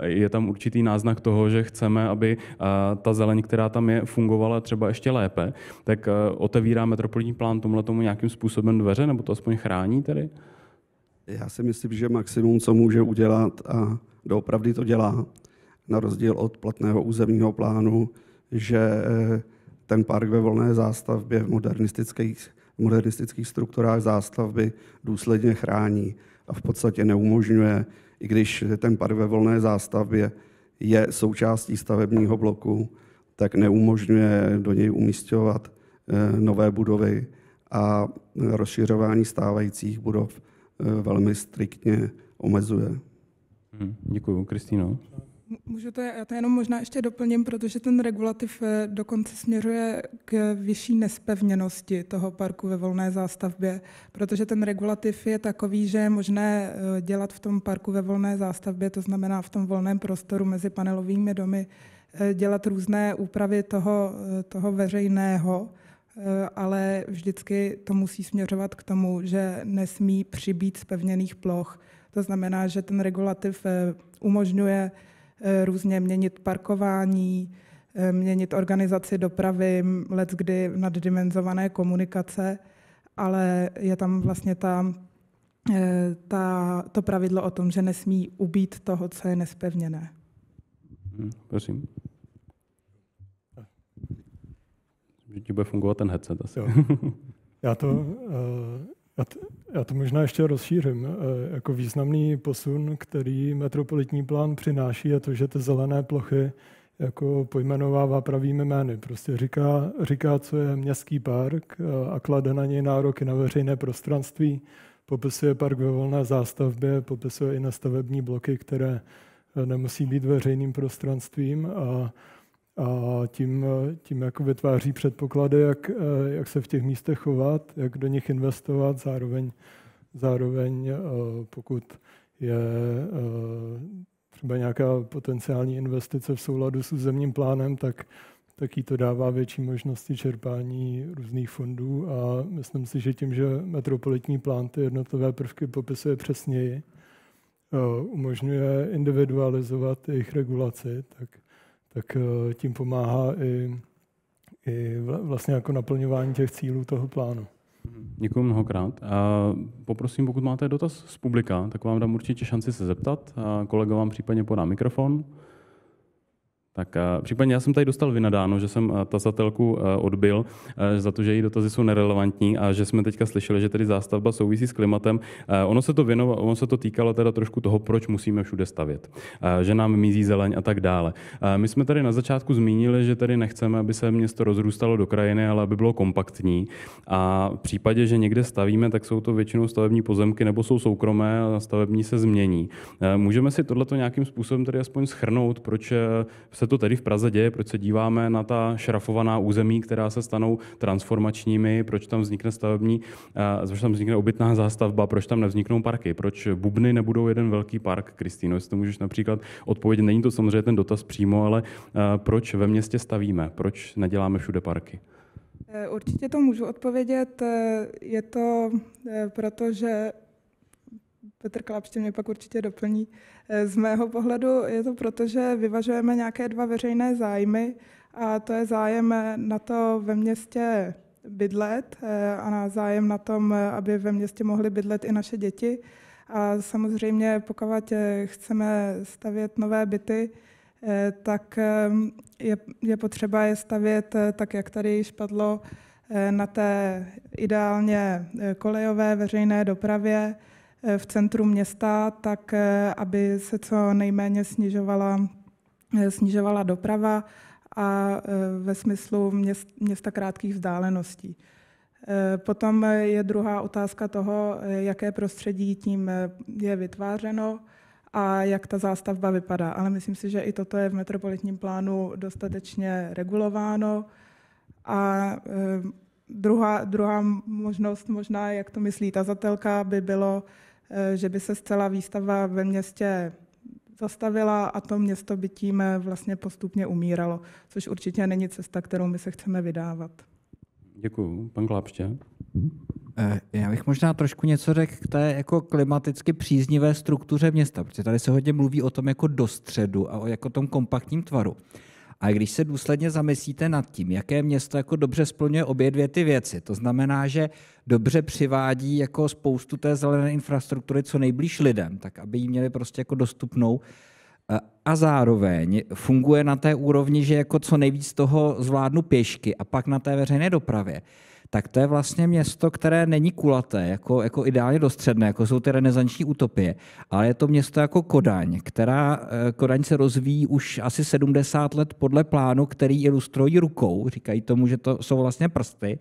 je tam určitý náznak toho, že chceme, aby ta zeleň, která tam je, fungovala třeba ještě lépe, tak otevírá metropolitní plán tomu nějakým způsobem dveře, nebo to aspoň chrání tedy? Já si myslím, že maximum, co může udělat, a doopravdy to dělá, na rozdíl od platného územního plánu, že ten park ve volné zástavbě v modernistických strukturách zástavby důsledně chrání a v podstatě neumožňuje, i když ten park ve volné zástavbě je součástí stavebního bloku, tak neumožňuje do něj umísťovat nové budovy a rozšiřování stávajících budov velmi striktně omezuje. Děkuju. Kristýno. Můžu to, já to jenom možná ještě doplním, protože ten regulativ dokonce směřuje k vyšší nespevněnosti toho parku ve volné zástavbě, protože ten regulativ je takový, že je možné dělat v tom parku ve volné zástavbě, to znamená v tom volném prostoru mezi panelovými domy, dělat různé úpravy toho veřejného, ale vždycky to musí směřovat k tomu, že nesmí přibýt zpevněných ploch. To znamená, že ten regulativ umožňuje různě měnit parkování, měnit organizaci dopravy, leckdy naddimenzované komunikace, ale je tam vlastně to pravidlo o tom, že nesmí ubít toho, co je nespevněné. Prosím. Že ti bude fungovat ten headset asi. Já to možná ještě rozšířím. Jako významný posun, který metropolitní plán přináší, je to, že ty zelené plochy jako pojmenovává pravými jmény. Prostě říká, co je městský park a klade na něj nároky na veřejné prostranství. Popisuje park ve volné zástavbě, popisuje i nestavební bloky, které nemusí být veřejným prostranstvím a tím jako vytváří předpoklady, jak se v těch místech chovat, jak do nich investovat, zároveň pokud je třeba nějaká potenciální investice v souladu s územním plánem, tak jí to dává větší možnosti čerpání různých fondů a myslím si, že tím, že metropolitní plán ty jednotlivé prvky popisuje přesněji, umožňuje individualizovat jejich regulaci, tak tím pomáhá i vlastně jako naplňování těch cílů toho plánu. Děkuji mnohokrát. Poprosím, pokud máte dotaz z publika, tak vám dám určitě šanci se zeptat. Kolega vám případně podá mikrofon. Tak případně já jsem tady dostal vynadáno, že jsem tazatelku odbil za to, že její dotazy jsou nerelevantní a že jsme teďka slyšeli, že tedy zástavba souvisí s klimatem. Ono se to týkalo teda trošku toho, proč musíme všude stavět, že nám mizí zeleň a tak dále. My jsme tady na začátku zmínili, že tady nechceme, aby se město rozrůstalo do krajiny, ale aby bylo kompaktní. A v případě, že někde stavíme, tak jsou to většinou stavební pozemky nebo jsou soukromé a stavební se změní. Můžeme si tohleto nějakým způsobem tady aspoň shrnout, proč se to tady v Praze děje, proč se díváme na ta šrafovaná území, která se stanou transformačními, proč tam vznikne proč tam vznikne obytná zástavba, proč tam nevzniknou parky, proč Bubny nebudou jeden velký park. Kristýno, jestli to můžeš například odpovědět, není to samozřejmě ten dotaz přímo, ale proč ve městě stavíme, proč neděláme všude parky? Určitě to můžu odpovědět. Je to proto, že Petr Klapště mě pak určitě doplní. Z mého pohledu je to proto, že vyvažujeme nějaké dva veřejné zájmy a to je zájem na to ve městě bydlet a na zájem na tom, aby ve městě mohly bydlet i naše děti. A samozřejmě pokud chceme stavět nové byty, tak je potřeba je stavět tak, jak tady již padlo, na té ideálně kolejové veřejné dopravě, v centru města, tak aby se co nejméně snižovala doprava a ve smyslu města krátkých vzdáleností. Potom je druhá otázka toho, jaké prostředí tím je vytvářeno a jak ta zástavba vypadá. Ale myslím si, že i toto je v metropolitním plánu dostatečně regulováno. A druhá možnost, možná jak to myslí tazatelka, by bylo, že by se zcela výstavba ve městě zastavila a to město by tím vlastně postupně umíralo, což určitě není cesta, kterou my se chceme vydávat. Děkuju. Pan Klapště. Já bych možná trošku něco řekl k té jako klimaticky příznivé struktuře města, protože tady se hodně mluví o tom jako do středu a o jako tom kompaktním tvaru. A když se důsledně zamyslíte nad tím, jaké město jako dobře splňuje obě dvě ty věci, to znamená, že dobře přivádí jako spoustu té zelené infrastruktury co nejblíž lidem, tak aby ji měli prostě jako dostupnou a zároveň funguje na té úrovni, že jako co nejvíc toho zvládnu pěšky a pak na té veřejné dopravě, tak to je vlastně město, které není kulaté, jako ideálně dostředné, jako jsou ty renesanční utopie, ale je to město jako Kodaň, Kodaň se rozvíjí už asi 70 let podle plánu, který ilustrují rukou, říkají tomu, že to jsou vlastně prsty,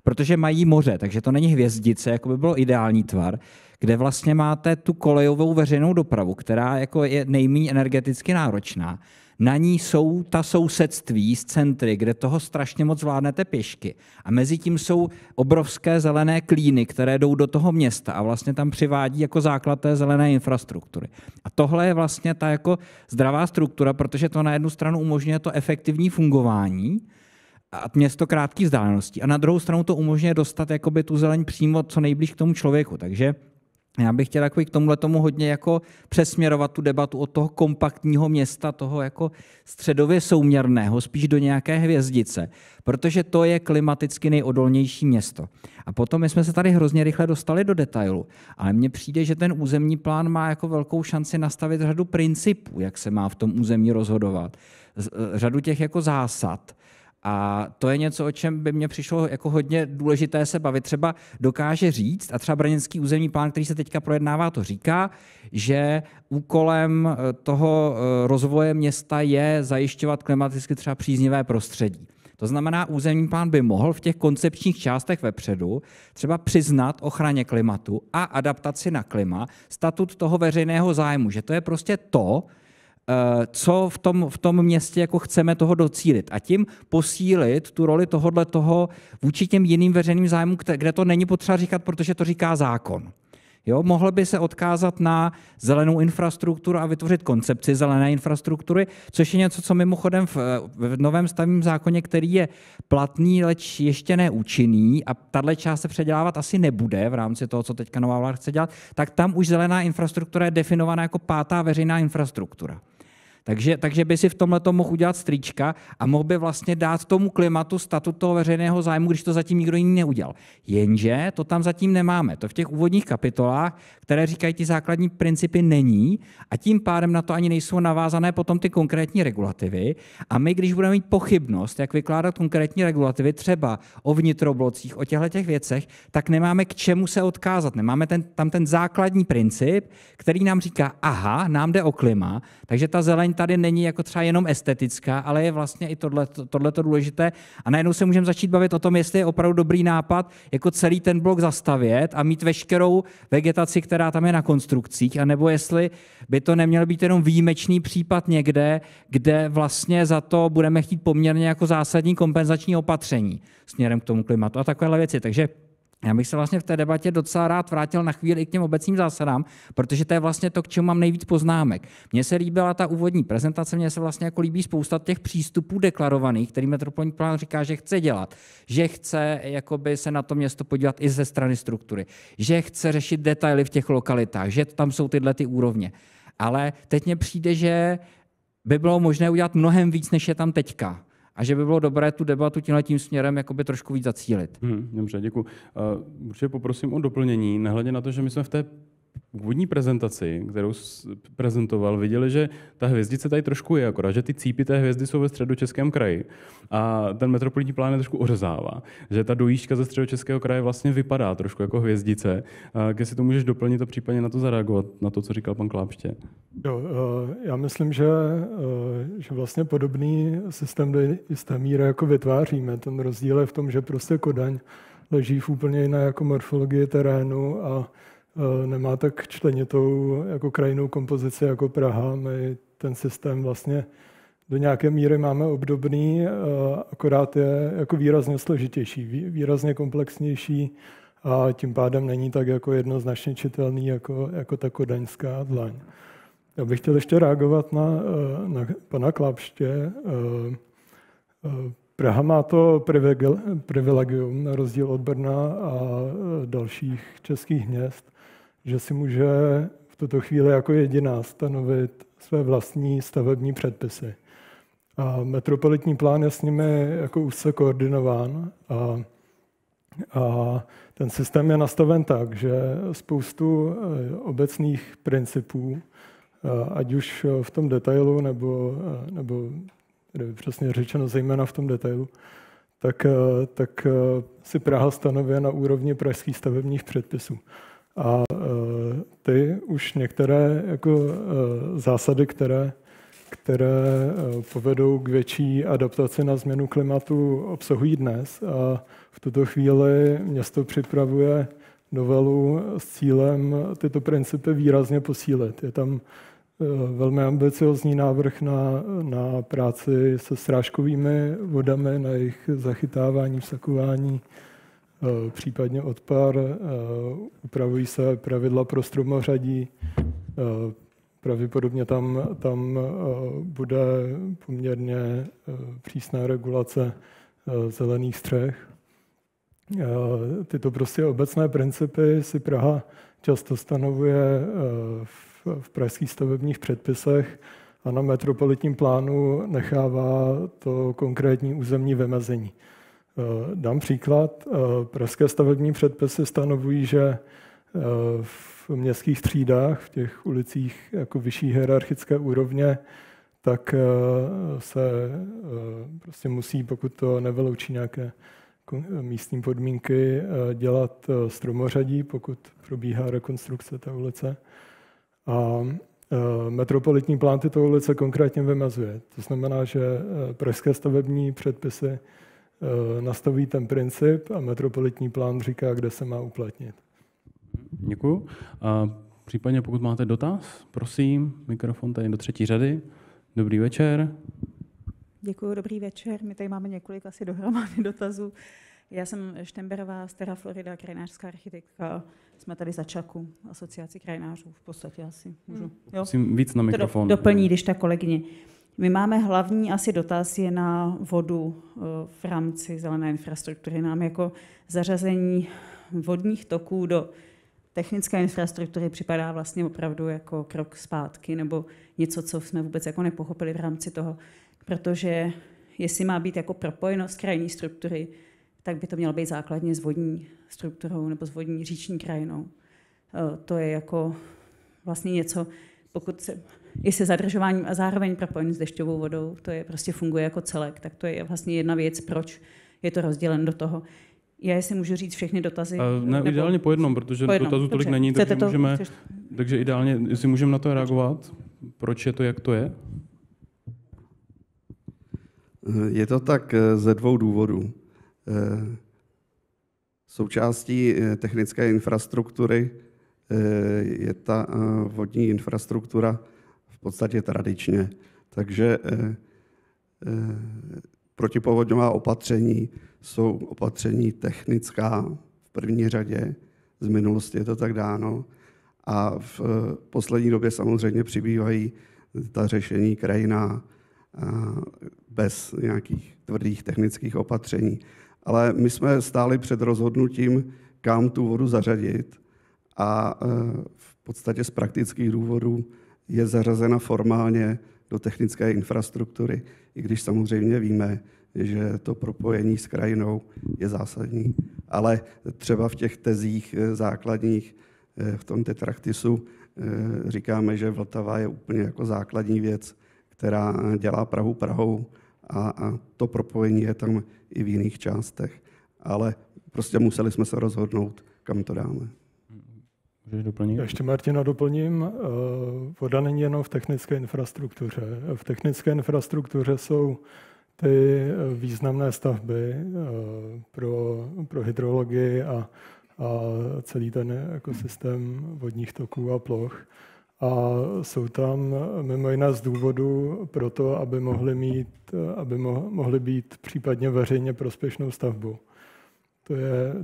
protože mají moře, takže to není hvězdice, jako by bylo ideální tvar, kde vlastně máte tu kolejovou veřejnou dopravu, která jako je nejméně energeticky náročná. Na ní jsou ta sousedství z centry, kde toho strašně moc zvládnete pěšky. A mezi tím jsou obrovské zelené klíny, které jdou do toho města a vlastně tam přivádí jako základ té zelené infrastruktury. A tohle je vlastně ta jako zdravá struktura, protože to na jednu stranu umožňuje to efektivní fungování a město krátkých vzdáleností. A na druhou stranu to umožňuje dostat jakoby tu zeleň přímo co nejblíž k tomu člověku. Takže já bych chtěl k tomu hodně jako přesměrovat tu debatu od toho kompaktního města, toho jako středově souměrného, spíš do nějaké hvězdice, protože to je klimaticky nejodolnější město. A potom my jsme se tady hrozně rychle dostali do detailu, ale mně přijde, že ten územní plán má jako velkou šanci nastavit řadu principů, jak se má v tom území rozhodovat, řadu těch jako zásad. A to je něco, o čem by mně přišlo jako hodně důležité se bavit. Třeba dokáže říct, a třeba brněnský územní plán, který se teďka projednává, to říká, že úkolem toho rozvoje města je zajišťovat klimaticky třeba příznivé prostředí. To znamená, územní plán by mohl v těch koncepčních částech vepředu třeba přiznat ochraně klimatu a adaptaci na klima statut toho veřejného zájmu, že to je prostě to, co v tom městě jako chceme toho docílit a tím posílit tu roli tohoto vůči těm jiným veřejným zájmům, kde to není potřeba říkat, protože to říká zákon. Jo, mohl by se odkázat na zelenou infrastrukturu a vytvořit koncepci zelené infrastruktury, což je něco, co mimochodem v novém stavebním zákoně, který je platný, leč ještě neúčinný a tahle část se předělávat asi nebude v rámci toho, co teďka nová vláda chce dělat, tak tam už zelená infrastruktura je definovaná jako 5. veřejná infrastruktura. Takže by si v tomhle mohl udělat strýčka a mohl by vlastně dát tomu klimatu statut toho veřejného zájmu, když to zatím nikdo jiný neudělal. Jenže to tam zatím nemáme. To v těch úvodních kapitolách, které říkají ty základní principy, není a tím pádem na to ani nejsou navázané potom ty konkrétní regulativy. A my, když budeme mít pochybnost, jak vykládat konkrétní regulativy, třeba o vnitroblocích, o těchto věcech, tak nemáme k čemu se odkázat. Nemáme tam ten základní princip, který nám říká, aha, nám jde o klima, takže ta zeleň tady není jako třeba jenom estetická, ale je vlastně i tohleto důležité. A najednou se můžeme začít bavit o tom, jestli je opravdu dobrý nápad jako celý ten blok zastavět a mít veškerou vegetaci, která tam je na konstrukcích, anebo jestli by to neměl být jenom výjimečný případ někde, kde vlastně za to budeme chtít poměrně jako zásadní kompenzační opatření směrem k tomu klimatu a takovéhle věci. Takže já bych se vlastně v té debatě docela rád vrátil na chvíli i k těm obecním zásadám, protože to je vlastně to, k čemu mám nejvíc poznámek. Mně se líbila ta úvodní prezentace, mně se vlastně jako líbí spousta těch přístupů deklarovaných, který metropolní plán říká, že chce dělat, že chce jakoby se na to město podívat i ze strany struktury, že chce řešit detaily v těch lokalitách, že tam jsou tyhle ty úrovně. Ale teď mně přijde, že by bylo možné udělat mnohem víc, než je tam teďka. A že by bylo dobré tu debatu tímhletím směrem jakoby trošku víc zacílit. Dobře, děkuji. Určitě poprosím o doplnění, nehledě na to, že my jsme v té úvodní prezentaci, kterou prezentoval, viděli, že ta hvězdice tady trošku je, akorát, že ty cípy té hvězdy jsou ve Středočeském kraji a ten metropolitní plán je trošku ořezává, že ta dojížďka ze Středočeského kraje vlastně vypadá trošku jako hvězdice. Jestli to můžeš doplnit a případně na to zareagovat, na to, co říkal pan Klápště. Jo, já myslím, že vlastně podobný systém do jisté míry jako vytváříme. Ten rozdíl je v tom, že prostě Kodaň leží v úplně jiné jako morfologii terénu a nemá tak členitou jako krajinnou kompozici jako Praha. My ten systém vlastně do nějaké míry máme obdobný, akorát je jako výrazně složitější, výrazně komplexnější a tím pádem není tak jako jednoznačně čitelný jako ta kodaňská dlaň. Já bych chtěl ještě reagovat na pana Klapště. Praha má to privilegium, na rozdíl od Brna a dalších českých měst, že si může v tuto chvíli jako jediná stanovit své vlastní stavební předpisy. A metropolitní plán je s nimi jako úzce koordinován a ten systém je nastaven tak, že spoustu obecných principů, ať už v tom detailu, nebo přesně řečeno zejména v tom detailu, tak si Praha stanovuje na úrovni pražských stavebních předpisů. A ty už některé jako zásady, které povedou k větší adaptaci na změnu klimatu, obsahují dnes. A v tuto chvíli město připravuje novelu s cílem tyto principy výrazně posílit. Je tam velmi ambiciozní návrh na práci se srážkovými vodami, na jejich zachytávání, vsakování, případně odpar. Upravují se pravidla pro stromořadí. Pravděpodobně tam bude poměrně přísná regulace zelených střech. Tyto prostě obecné principy si Praha často stanovuje v pražských stavebních předpisech a na metropolitním plánu nechává to konkrétní územní vymezení. Dám příklad. Pražské stavební předpisy stanovují, že v městských třídách, v těch ulicích jako vyšší hierarchické úrovně, tak se prostě musí, pokud to nevyloučí nějaké místní podmínky, dělat stromořadí, pokud probíhá rekonstrukce té ulice. A metropolitní plán tyto ulice konkrétně vymezuje. To znamená, že pražské stavební předpisy nastaví ten princip a metropolitní plán říká, kde se má uplatnit. Děkuju. Případně pokud máte dotaz, prosím, mikrofon tady do třetí řady. Dobrý večer. Děkuji, dobrý večer. My tady máme několik asi dohromady dotazů. Já jsem Štemberová z Terra Florida, krajinářská architektka. Jsme tady za ČAKu, asociaci krajinářů, v podstatě asi můžu. Prosím, víc na mikrofon. To doplní, když ta kolegyně. My máme hlavní asi dotaz je na vodu v rámci zelené infrastruktury. Nám jako zařazení vodních toků do technické infrastruktury připadá vlastně opravdu jako krok zpátky nebo něco, co jsme vůbec jako nepochopili v rámci toho, protože jestli má být jako propojenost krajinní struktury, tak by to mělo být základně s vodní strukturou nebo s vodní říční krajinou. To je jako vlastně něco, pokud se, i se zadržováním a zároveň propojení s dešťovou vodou, to je prostě funguje jako celek, tak to je vlastně jedna věc, proč je to rozdělen do toho. Já jestli můžu říct všechny dotazy? Ne, ideálně po jednom, protože dotazů tolik není, takže můžeme, takže ideálně, jestli můžeme na to reagovat, proč je to, jak to je? Je to tak ze dvou důvodů. Součástí technické infrastruktury je ta vodní infrastruktura v podstatě tradičně. Takže protipovodňová opatření jsou opatření technická v první řadě, z minulosti je to tak dáno. A v poslední době samozřejmě přibývají ta řešení krajinná bez nějakých tvrdých technických opatření. Ale my jsme stáli před rozhodnutím, kam tu vodu zařadit a v podstatě z praktických důvodů je zařazena formálně do technické infrastruktury, i když samozřejmě víme, že to propojení s krajinou je zásadní. Ale třeba v těch tezích základních, v tom tetraktisu, říkáme, že Vltava je úplně jako základní věc, která dělá Prahu Prahou a to propojení je tam i v jiných částech. Ale prostě museli jsme se rozhodnout, kam to dáme. Já ještě Martina doplním. Voda není jenom v technické infrastruktuře. V technické infrastruktuře jsou ty významné stavby pro hydrologii a celý ten ekosystém vodních toků a ploch. A jsou tam mimo jiné z důvodu pro to, aby mohly být případně veřejně prospěšnou stavbou.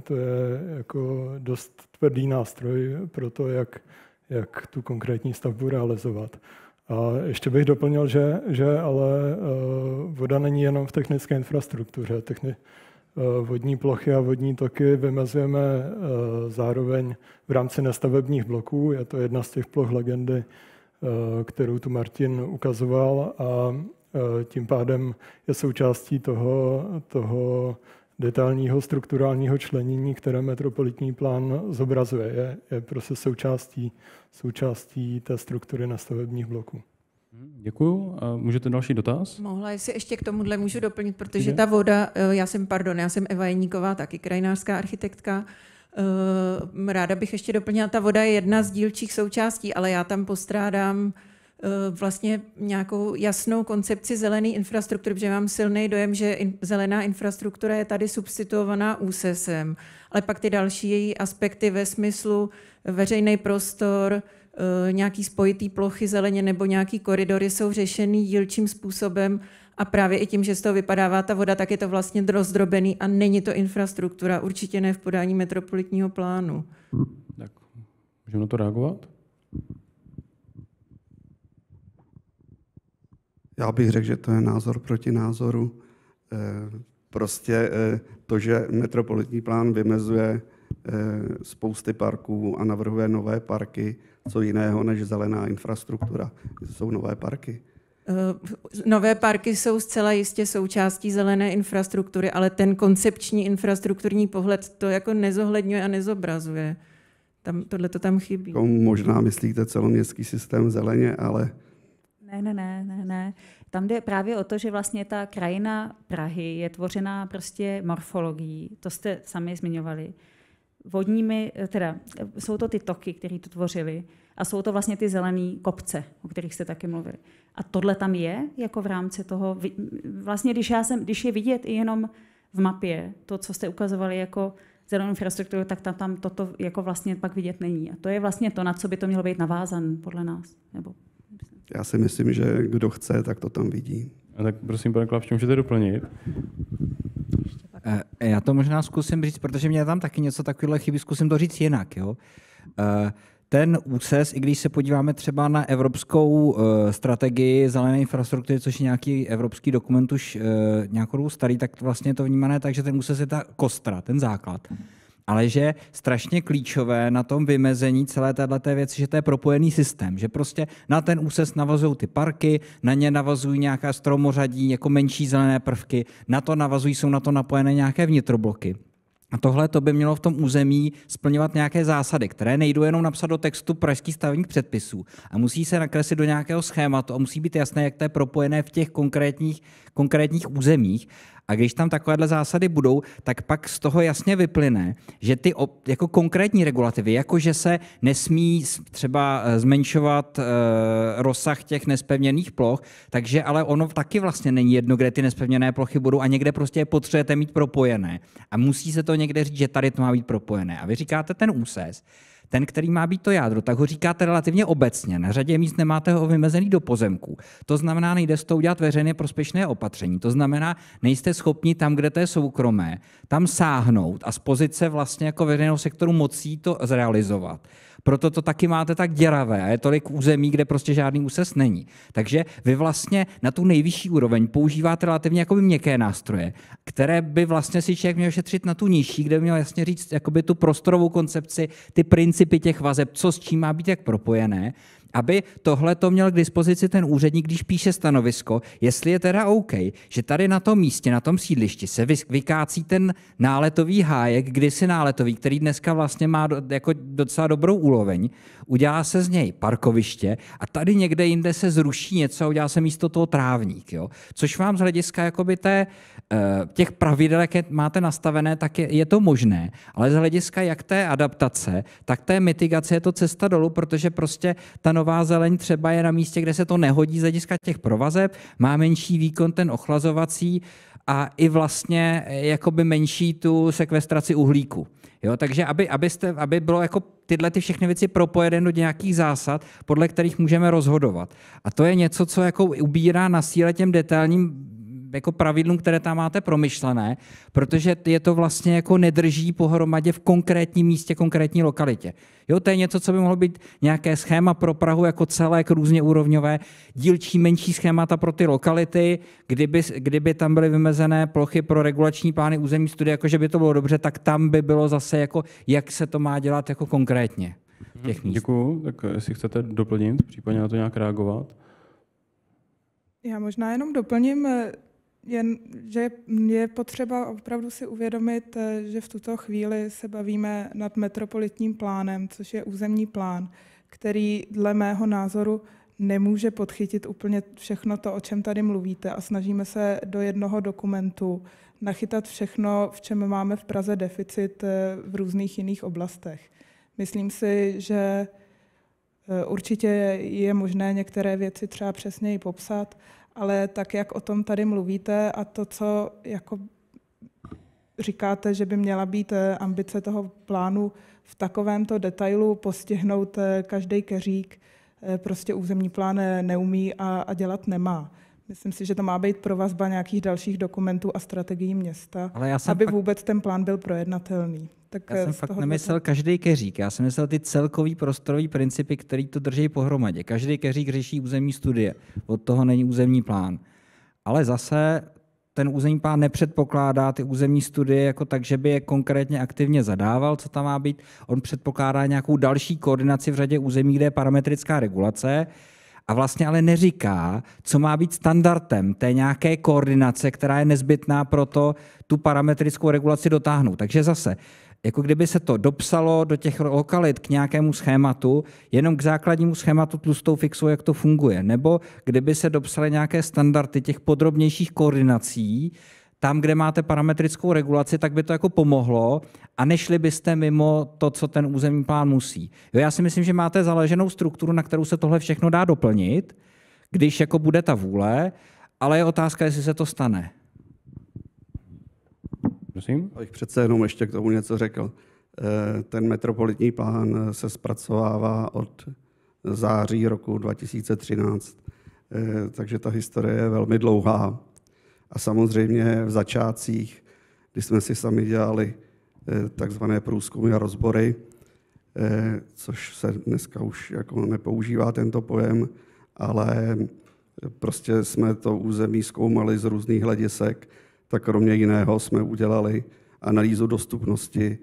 To je jako dost tvrdý nástroj pro to, jak tu konkrétní stavbu realizovat. A ještě bych doplnil, že ale voda není jenom v technické infrastruktuře. Vodní plochy a vodní toky vymezujeme zároveň v rámci nestavebních bloků. Je to jedna z těch ploch legendy, kterou tu Martin ukazoval a tím pádem je součástí toho detailního strukturálního členění, které metropolitní plán zobrazuje. Je prostě součástí té struktury nestavebních bloků. Děkuju. Můžete další dotaz? Mohla, jestli ještě k tomuhle můžu doplnit, protože ta voda, já jsem Eva Jeníková, taky krajinářská architektka. Ráda bych ještě doplnila, ta voda je jedna z dílčích součástí, ale já tam postrádám vlastně nějakou jasnou koncepci zelené infrastruktury, protože mám silný dojem, že zelená infrastruktura je tady substituovaná úsesem, ale pak ty další její aspekty ve smyslu veřejný prostor, nějaký spojitý plochy zeleně nebo nějaký koridory jsou řešený dílčím způsobem a právě i tím, že z toho vypadává ta voda, tak je to vlastně rozdrobený a není to infrastruktura, určitě ne v podání metropolitního plánu. Tak, můžeme na to reagovat? Já bych řekl, že to je názor proti názoru. Prostě to, že metropolitní plán vymezuje spousty parků a navrhuje nové parky, co jiného než zelená infrastruktura. Jsou nové parky. Nové parky jsou zcela jistě součástí zelené infrastruktury, ale ten koncepční infrastrukturní pohled to jako nezohledňuje a nezobrazuje. Tohle to tam chybí. Možná myslíte celoměstský systém zeleně, ale... Ne. Tam jde právě o to, že vlastně ta krajina Prahy je tvořená prostě morfologií. To jste sami zmiňovali. Vodními, teda jsou to ty toky, které to tvořily, a jsou to vlastně ty zelené kopce, o kterých jste taky mluvili. A tohle tam je jako v rámci toho, vlastně když je vidět i jenom v mapě, to, co jste ukazovali jako zelenou infrastrukturu, tak tam toto jako vlastně pak vidět není. A to je vlastně to, na co by to mělo být navázan podle nás. Nebo... Já si myslím, že kdo chce, tak to tam vidí. A tak prosím, pane Klávč, můžete doplnit? Já to možná zkusím říct, protože mě tam taky něco takového chybí, zkusím to říct jinak. Jo? Ten úses, i když se podíváme třeba na evropskou strategii zelené infrastruktury, což je nějaký evropský dokument už nějakou dobu starý, tak vlastně je to vnímané tak, že ten úses je ta kostra, ten základ. Ale že strašně klíčové na tom vymezení celé téhleté věci, že to je propojený systém, že prostě na ten úses navazují ty parky, na ně navazují nějaká stromořadí, jako menší zelené prvky, na to navazují, jsou na to napojené nějaké vnitrobloky. A tohle to by mělo v tom území splňovat nějaké zásady, které nejdou jenom napsat do textu pražských stavebních předpisů a musí se nakreslit do nějakého schématu a musí být jasné, jak to je propojené v těch konkrétních územích. A když tam takovéhle zásady budou, tak pak z toho jasně vyplyne, že ty jako konkrétní regulativy, jako že se nesmí třeba zmenšovat rozsah těch nespevněných ploch, takže ale ono taky vlastně není jedno, kde ty nespevněné plochy budou a někde prostě je potřebujete mít propojené. A musí se to někde říct, že tady to má být propojené. A vy říkáte ten úses, ten, který má být to jádro, tak ho říkáte relativně obecně. Na řadě míst nemáte ho vymezený do pozemků. To znamená, nejde s tou udělat veřejně prospěšné opatření. To znamená, nejste schopni tam, kde to je soukromé, tam sáhnout a z pozice vlastně jako veřejného sektoru mocí to zrealizovat. Proto to taky máte tak děravé a je tolik území, kde prostě žádný úses není. Takže vy vlastně na tu nejvyšší úroveň používáte relativně jakoby měkké nástroje, které by vlastně si člověk měl šetřit na tu nižší, kde by měl jasně říct jakoby tu prostorovou koncepci, ty principy těch vazeb, co s čím má být jak propojené, aby tohle to měl k dispozici ten úředník, když píše stanovisko, jestli je teda OK, že tady na tom místě, na tom sídlišti se vykácí ten náletový hájek, kdysi náletový, který dneska vlastně má jako docela dobrou úroveň, udělá se z něj parkoviště a tady někde jinde se zruší něco a udělá se místo toho trávník. Jo? Což vám z hlediska jakoby těch pravidel, jak máte nastavené, tak je to možné, ale z hlediska jak té adaptace, tak té mitigace je to cesta dolů, protože prostě ta nová zeleň třeba je na místě, kde se to nehodí z hlediska těch provazeb, má menší výkon ten ochlazovací a i vlastně jakoby menší tu sekvestraci uhlíku. Jo, takže aby bylo jako tyhle ty všechny věci propojené do nějakých zásad, podle kterých můžeme rozhodovat. A to je něco, co jako ubírá na síle těm detailním jako pravidlům, které tam máte promyšlené, protože je to vlastně jako nedrží pohromadě v konkrétním místě, konkrétní lokalitě. Jo, to je něco, co by mohlo být nějaké schéma pro Prahu jako celek, různě úrovňové, dílčí menší schémata pro ty lokality, kdyby tam byly vymezené plochy pro regulační plány územní studie, jakože by to bylo dobře, tak tam by bylo zase jako, jak se to má dělat jako konkrétně. Děkuju, tak jestli chcete doplnit, případně na to nějak reagovat. Já možná jenom doplním, že je potřeba opravdu si uvědomit, že v tuto chvíli se bavíme nad metropolitním plánem, což je územní plán, který dle mého názoru nemůže podchytit úplně všechno to, o čem tady mluvíte, a snažíme se do jednoho dokumentu nachytat všechno, v čem máme v Praze deficit v různých jiných oblastech. Myslím si, že Určitě je možné některé věci třeba přesněji popsat, ale tak, jak o tom tady mluvíte a to, co jako říkáte, že by měla být ambice toho plánu v takovémto detailu postihnout každý keřík, prostě územní plán neumí a dělat nemá. Myslím si, že to má být provazba nějakých dalších dokumentů a strategií města, aby vůbec ten plán byl projednatelný. Tak já jsem fakt nemyslel každý keřík, já jsem myslel ty celkový prostorový principy, který to drží pohromadě. Každý keřík řeší územní studie, od toho není územní plán. Ale zase ten územní plán nepředpokládá ty územní studie jako tak, že by je konkrétně aktivně zadával, co tam má být. On předpokládá nějakou další koordinaci v řadě území, kde je parametrická regulace, a vlastně ale neříká, co má být standardem té nějaké koordinace, která je nezbytná pro to tu parametrickou regulaci dotáhnout. Takže zase, jako kdyby se to dopsalo do těch lokalit k nějakému schématu, jenom k základnímu schématu tlustou fixu, jak to funguje. Nebo kdyby se dopsaly nějaké standardy těch podrobnějších koordinací, tam, kde máte parametrickou regulaci, tak by to jako pomohlo a nešli byste mimo to, co ten územní plán musí. Jo, já si myslím, že máte založenou strukturu, na kterou se tohle všechno dá doplnit, když jako bude ta vůle, ale je otázka, jestli se to stane. Prosím? Abych přece jenom ještě k tomu něco řekl. Ten metropolitní plán se zpracovává od září roku 2013, takže ta historie je velmi dlouhá. A samozřejmě v začátcích, kdy jsme si sami dělali takzvané průzkumy a rozbory, což se dneska už jako nepoužívá tento pojem, ale prostě jsme to území zkoumali z různých hledisek, tak kromě jiného jsme udělali analýzu dostupnosti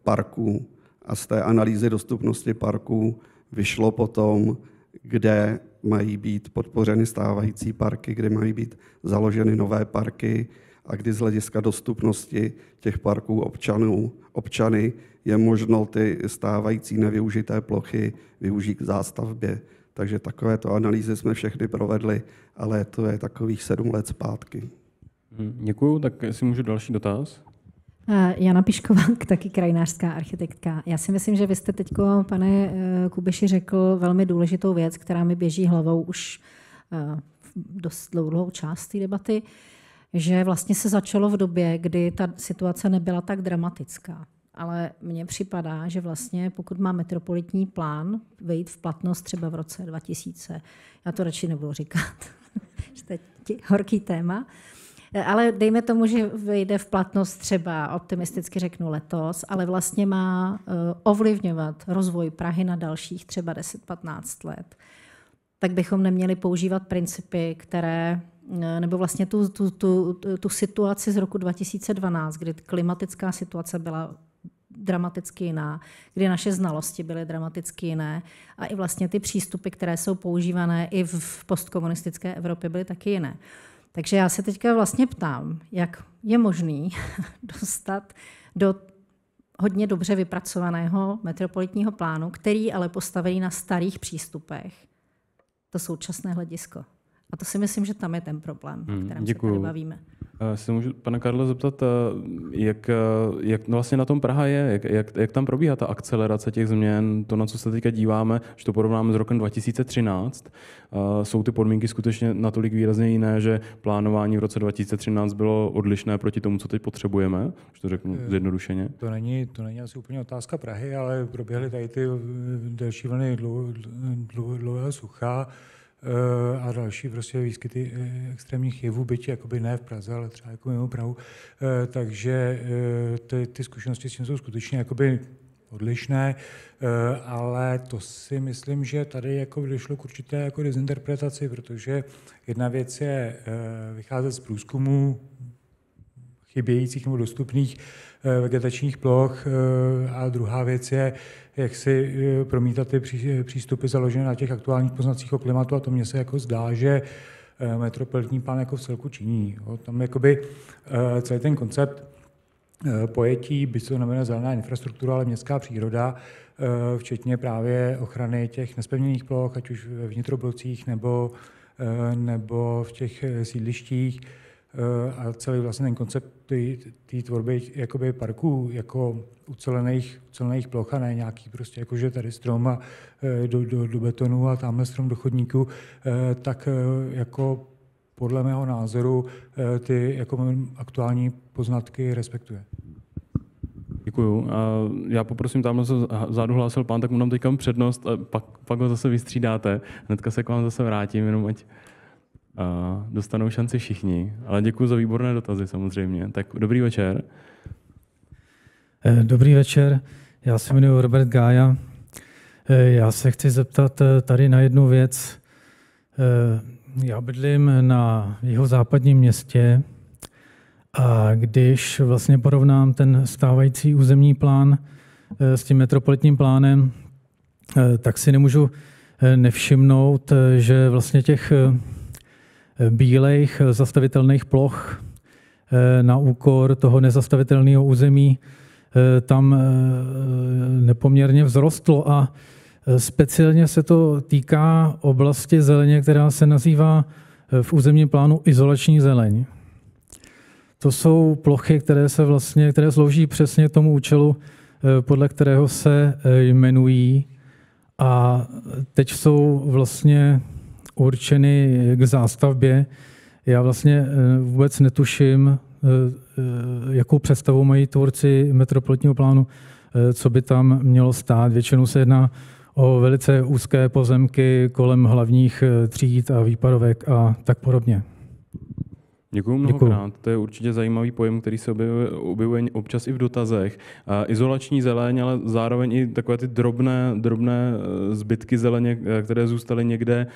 parků a z té analýzy dostupnosti parků vyšlo potom, kde mají být podpořeny stávající parky, kde mají být založeny nové parky a kdy z hlediska dostupnosti těch parků občany je možno ty stávající nevyužité plochy využít k zástavbě. Takže takovéto analýzy jsme všechny provedli, ale to je takových 7 let zpátky. Děkuju, tak jestli můžu další dotaz. Jana Pišková, taky krajinářská architektka. Já si myslím, že vy jste teď, pane Kubiši, řekl velmi důležitou věc, která mi běží hlavou už dost dlouhou část té debaty, že vlastně se začalo v době, kdy ta situace nebyla tak dramatická. Ale mně připadá, že vlastně pokud má metropolitní plán vejít v platnost třeba v roce 2000, já to radši nebudu říkat, že to je horký téma, ale dejme tomu, že vyjde v platnost třeba, optimisticky řeknu letos, ale vlastně má ovlivňovat rozvoj Prahy na dalších třeba 10-15 let. Tak bychom neměli používat principy, které, nebo vlastně tu situaci z roku 2012, kdy klimatická situace byla dramaticky jiná, kdy naše znalosti byly dramaticky jiné a i vlastně ty přístupy, které jsou používané i v postkomunistické Evropě, byly taky jiné. Takže já se teďka vlastně ptám, jak je možný dostat do hodně dobře vypracovaného metropolitního plánu, který ale postavený na starých přístupech, to současné hledisko. A to si myslím, že tam je ten problém, o kterém se tady bavíme. Se můžu, pane Karle, zeptat, jak vlastně na tom Praha je, jak tam probíhá ta akcelerace těch změn, to, na co se teďka díváme, že to porovnáme s rokem 2013, jsou ty podmínky skutečně natolik výrazně jiné, že plánování v roce 2013 bylo odlišné proti tomu, co teď potřebujeme, že to řeknu zjednodušeně. To není asi úplně otázka Prahy, ale proběhly tady ty delší vlny dlouhého sucha, a další prostě výskyty extrémních jevů, byť jakoby ne v Praze, ale třeba jako mimo Prahu. Takže ty zkušenosti s tím jsou skutečně jakoby odlišné, ale to si myslím, že tady jako došlo k určité jako dezinterpretaci, protože jedna věc je vycházet z průzkumů chybějících nebo dostupných vegetačních ploch a druhá věc je, jak si promítat ty přístupy založené na těch aktuálních poznacích o klimatu a to mně se jako zdá, že metropolitní plán jako v celku činí. Tam jakoby celý ten koncept pojetí, byť to znamená zelená infrastruktura, ale městská příroda, včetně právě ochrany těch nespevněných ploch, ať už ve vnitroblocích nebo v těch sídlištích, a celý vlastně ten koncept té tvorby jakoby parků jako ucelených ploch a ne nějaký prostě jakože tady strom a do betonu a tamhle strom do chodníku, tak jako podle mého názoru ty jako aktuální poznatky respektuje. Děkuju. Já poprosím, tamhle se vzadu hlásil pán, tak mu dám teďka přednost, a pak ho zase vystřídáte. Hnedka se k vám zase vrátím, jenom ať dostanou šanci všichni. Ale děkuji za výborné dotazy samozřejmě. Tak dobrý večer. Dobrý večer, já se jmenuji Robert Gája. Já se chci zeptat tady na jednu věc. Já bydlím na jihozápadním městě a když vlastně porovnám ten stávající územní plán s tím metropolitním plánem, tak si nemůžu nevšimnout, že vlastně těch bílejch zastavitelných ploch na úkor toho nezastavitelného území tam nepoměrně vzrostlo a speciálně se to týká oblasti zeleně, která se nazývá v územním plánu izolační zeleň. To jsou plochy, které slouží přesně tomu účelu, podle kterého se jmenují a teď jsou vlastně určeny k zástavbě. Já vlastně vůbec netuším, jakou představu mají tvůrci metropolitního plánu, co by tam mělo stát. Většinou se jedná o velice úzké pozemky kolem hlavních tříd a výpadovek a tak podobně. Děkuji mnohokrát. To je určitě zajímavý pojem, který se objevuje občas i v dotazech. Izolační zeleň, ale zároveň i takové ty drobné zbytky zeleně, které zůstaly někde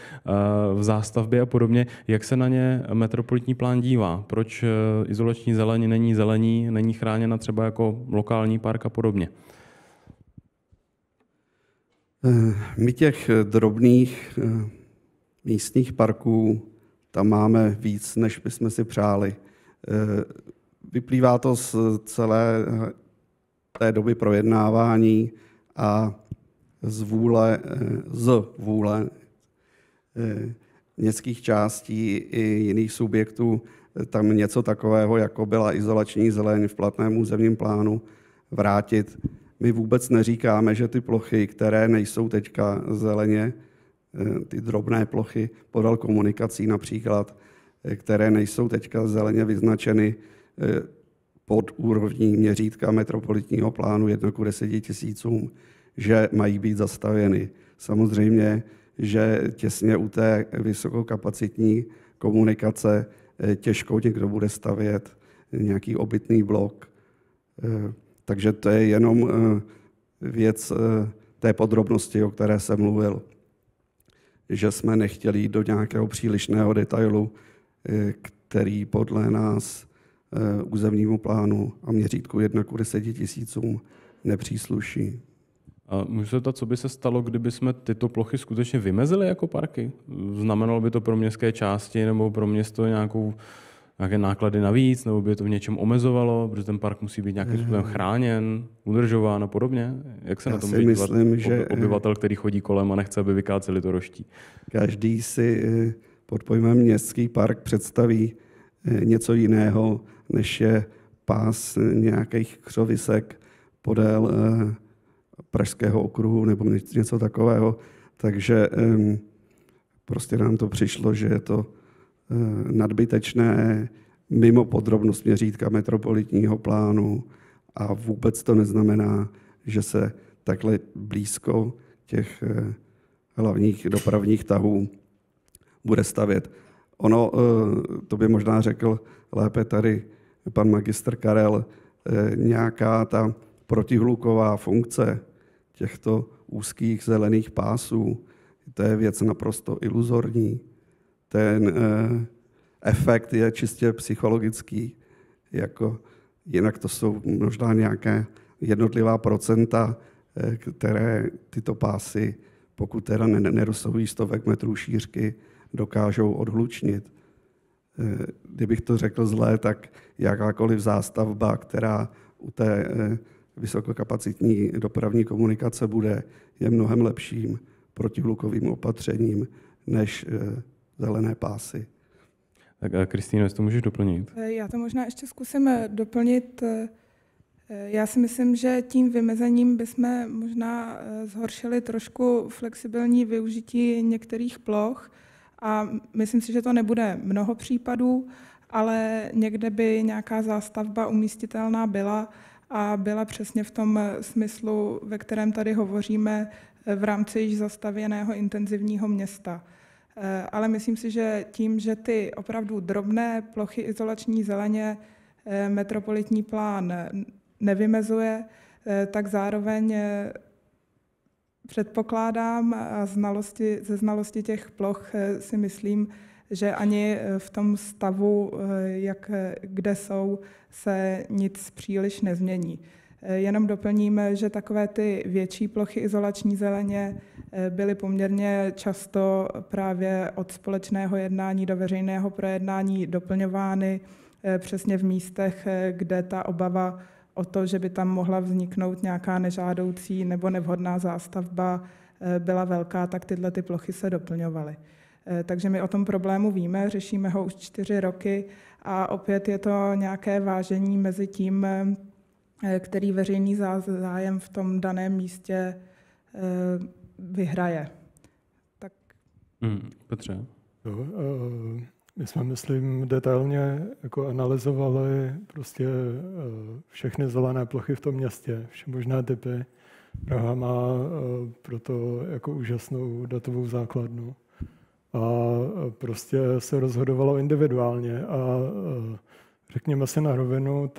v zástavbě a podobně. Jak se na ně metropolitní plán dívá? Proč izolační zeleň není zelení, není chráněna třeba jako lokální park a podobně? My těch drobných místních parků tam máme víc, než bychom si přáli. Vyplývá to z celé té doby projednávání a z vůle městských částí i jiných subjektů tam něco takového, jako byla izolační zeleň v platném územním plánu, vrátit. My vůbec neříkáme, že ty plochy, které nejsou teďka zeleně, ty drobné plochy podél komunikací například, které nejsou teďka zeleně vyznačeny pod úrovní měřítka metropolitního plánu 1:10 000, že mají být zastavěny. Samozřejmě, že těsně u té vysokokapacitní komunikace těžko někdo bude stavět nějaký obytný blok. Takže to je jenom věc té podrobnosti, o které jsem mluvil. Že jsme nechtěli jít do nějakého přílišného detailu, který podle nás územnímu plánu a měřítku 1:10 000 nepřísluší. A můžu se ptat, co by se stalo, kdyby jsme tyto plochy skutečně vymezili jako parky? Znamenalo by to pro městské části nebo pro město nějaké náklady navíc, nebo by to v něčem omezovalo, protože ten park musí být nějakým způsobem chráněn, udržován a podobně? Jak se na to může dívat obyvatel, který chodí kolem a nechce, aby vykáceli to roští? Každý si pod pojmem městský park představí něco jiného, než je pás nějakých křovisek podél Pražského okruhu nebo něco takového. Takže prostě nám to přišlo, že je to nadbytečné, mimo podrobnost měřítka metropolitního plánu a vůbec to neznamená, že se takhle blízko těch hlavních dopravních tahů bude stavět. Ono, to by možná řekl lépe tady pan magistr Karel, nějaká ta protihluková funkce těchto úzkých zelených pásů, to je věc naprosto iluzorní. Ten efekt je čistě psychologický, jinak to jsou možná nějaké jednotlivá procenta, které tyto pásy, pokud teda nedosahují 100 metrů šířky, dokážou odhlučnit. Kdybych to řekl zlé, tak jakákoliv zástavba, která u té vysokokapacitní dopravní komunikace bude, je mnohem lepším protihlukovým opatřením než zelené pásy. Tak Kristýno, jestli to můžeš doplnit. Já to možná ještě zkusím doplnit. Já si myslím, že tím vymezením bychom možná zhoršili trošku flexibilní využití některých ploch a myslím si, že to nebude mnoho případů, ale někde by nějaká zástavba umístitelná byla a byla přesně v tom smyslu, ve kterém tady hovoříme v rámci již zastavěného intenzivního města. Ale myslím si, že tím, že ty opravdu drobné plochy izolační zeleně metropolitní plán nevymezuje, tak zároveň předpokládám a ze znalosti těch ploch si myslím, že ani v tom stavu, kde jsou, se nic příliš nezmění. Jenom doplním, že takové ty větší plochy izolační zeleně byly poměrně často právě od společného jednání do veřejného projednání doplňovány přesně v místech, kde ta obava o to, že by tam mohla vzniknout nějaká nežádoucí nebo nevhodná zástavba, byla velká, tak tyhle ty plochy se doplňovaly. Takže my o tom problému víme, řešíme ho už 4 roky a opět je to nějaké vážení mezi tím, který veřejný zájem v tom daném místě vyhraje. Tak. Petře? My jsme, myslím, detailně jako analyzovali prostě všechny zelené plochy v tom městě, vše možné typy. Praha má proto jako úžasnou datovou základnu. A prostě se rozhodovalo individuálně a řekněme si na rovinu,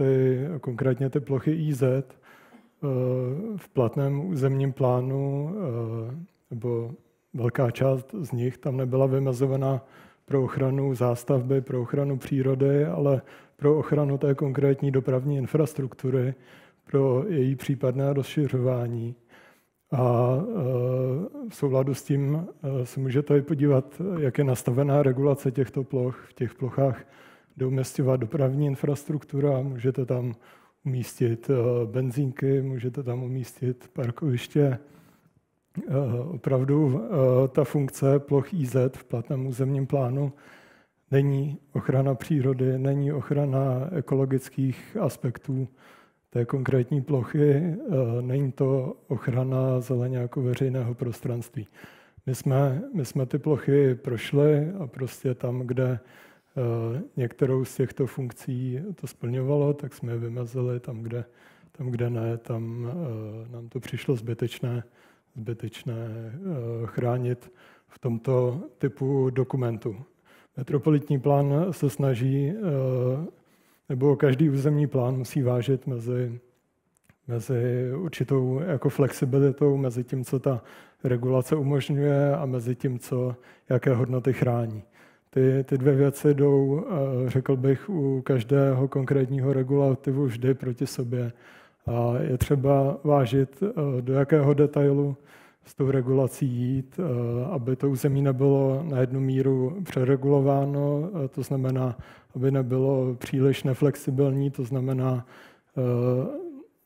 konkrétně ty plochy IZ v platném územním plánu, nebo velká část z nich tam nebyla vymezovaná pro ochranu zástavby, pro ochranu přírody, ale pro ochranu té konkrétní dopravní infrastruktury, pro její případné rozšiřování. A v souladu s tím se můžete podívat, jak je nastavená regulace těchto ploch. V těch plochách jde umisťovat dopravní infrastruktura, můžete tam umístit benzínky, můžete tam umístit parkoviště. Opravdu ta funkce ploch IZ v platném územním plánu není ochrana přírody, není ochrana ekologických aspektů té konkrétní plochy, není to ochrana zeleně jako veřejného prostranství. My jsme ty plochy prošli a prostě tam, kde některou z těchto funkcí to splňovalo, tak jsme je vymezili, tam, kde ne, tam nám to přišlo zbytečné chránit v tomto typu dokumentu. Metropolitní plán se snaží, nebo každý územní plán musí vážit mezi určitou jako flexibilitou, mezi tím, co ta regulace umožňuje a mezi tím, jaké hodnoty chrání. Ty dvě věci jdou, řekl bych, u každého konkrétního regulativu vždy proti sobě. A je třeba vážit, do jakého detailu s tou regulací jít, aby to území nebylo na jednu míru přeregulováno, to znamená, aby nebylo příliš neflexibilní, to znamená,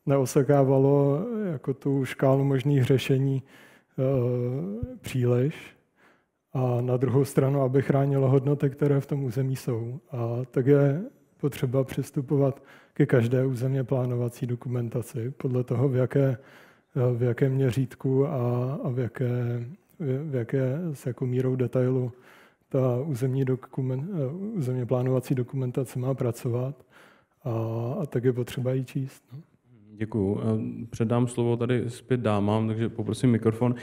neosekávalo jako tu škálu možných řešení příliš. A na druhou stranu, aby chránilo hodnoty, které v tom území jsou. A tak je potřeba přistupovat ke každé územně plánovací dokumentaci podle toho, v jakém měřítku a s jakou mírou detailu ta územně plánovací dokumentace má pracovat. A tak je potřeba ji číst. No. Děkuju. Předám slovo tady zpět dámám, takže poprosím mikrofon,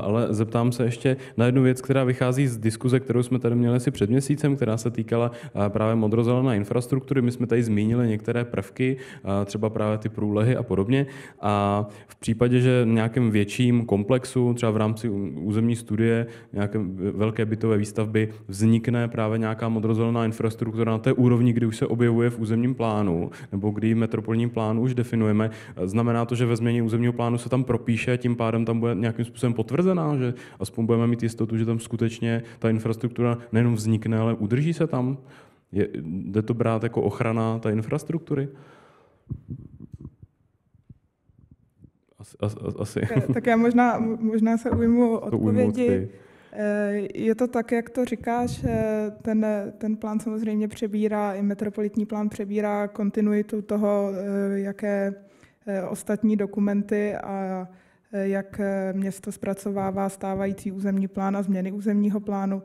ale zeptám se ještě na jednu věc, která vychází z diskuze, kterou jsme tady měli asi před měsícem, která se týkala právě modrozelené infrastruktury. My jsme tady zmínili některé prvky, třeba právě ty průlehy a podobně. A v případě, že v nějakém větším komplexu, třeba v rámci územní studie, nějaké velké bytové výstavby, vznikne právě nějaká modrozelená infrastruktura na té úrovni, kdy už se objevuje v územním plánu, nebo kdy v metropolitním plánu už definujeme, znamená to, že ve změně územního plánu se tam propíše, tím pádem tam bude nějakým způsobem potvrzená, že aspoň budeme mít jistotu, že tam skutečně ta infrastruktura nejenom vznikne, ale udrží se tam? Jde to brát jako ochrana té infrastruktury? Asi. Tak já možná se ujmu odpovědi. Je to tak, jak to říkáš, ten plán samozřejmě přebírá, i metropolitní plán přebírá kontinuitu toho, jaké ostatní dokumenty a jak město zpracovává stávající územní plán a změny územního plánu.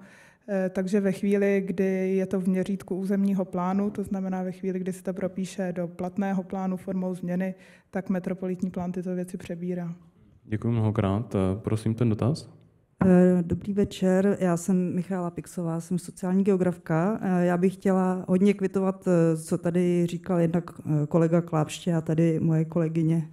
Takže ve chvíli, kdy je to v měřítku územního plánu, to znamená ve chvíli, kdy se to propíše do platného plánu formou změny, tak metropolitní plán tyto věci přebírá. Děkuji mnohokrát. Prosím ten dotaz. Dobrý večer, já jsem Michála Pixová, jsem sociální geografka. Já bych chtěla hodně kvitovat, co tady říkal jednak kolega Klápště a tady moje kolegyně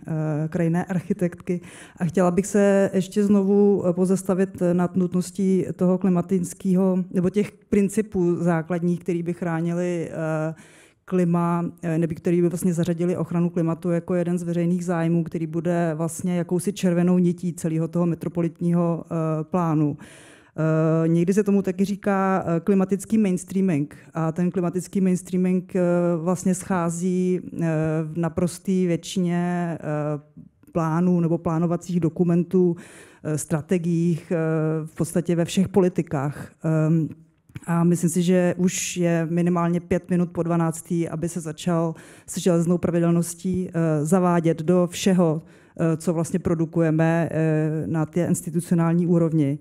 krajinné architektky. A chtěla bych se ještě znovu pozastavit nad nutností toho klimatického, nebo těch principů základních, který by chránili klima, nebo který by vlastně zařadili ochranu klimatu jako jeden z veřejných zájmů, který bude vlastně jakousi červenou nití celého toho metropolitního plánu. Někdy se tomu taky říká klimatický mainstreaming a ten klimatický mainstreaming vlastně schází v naprosté většině plánů nebo plánovacích dokumentů, strategiích, v podstatě ve všech politikách. A myslím si, že už je minimálně 5 minut po 12, aby se začal s železnou pravidelností zavádět do všeho, co vlastně produkujeme na té institucionální úrovni.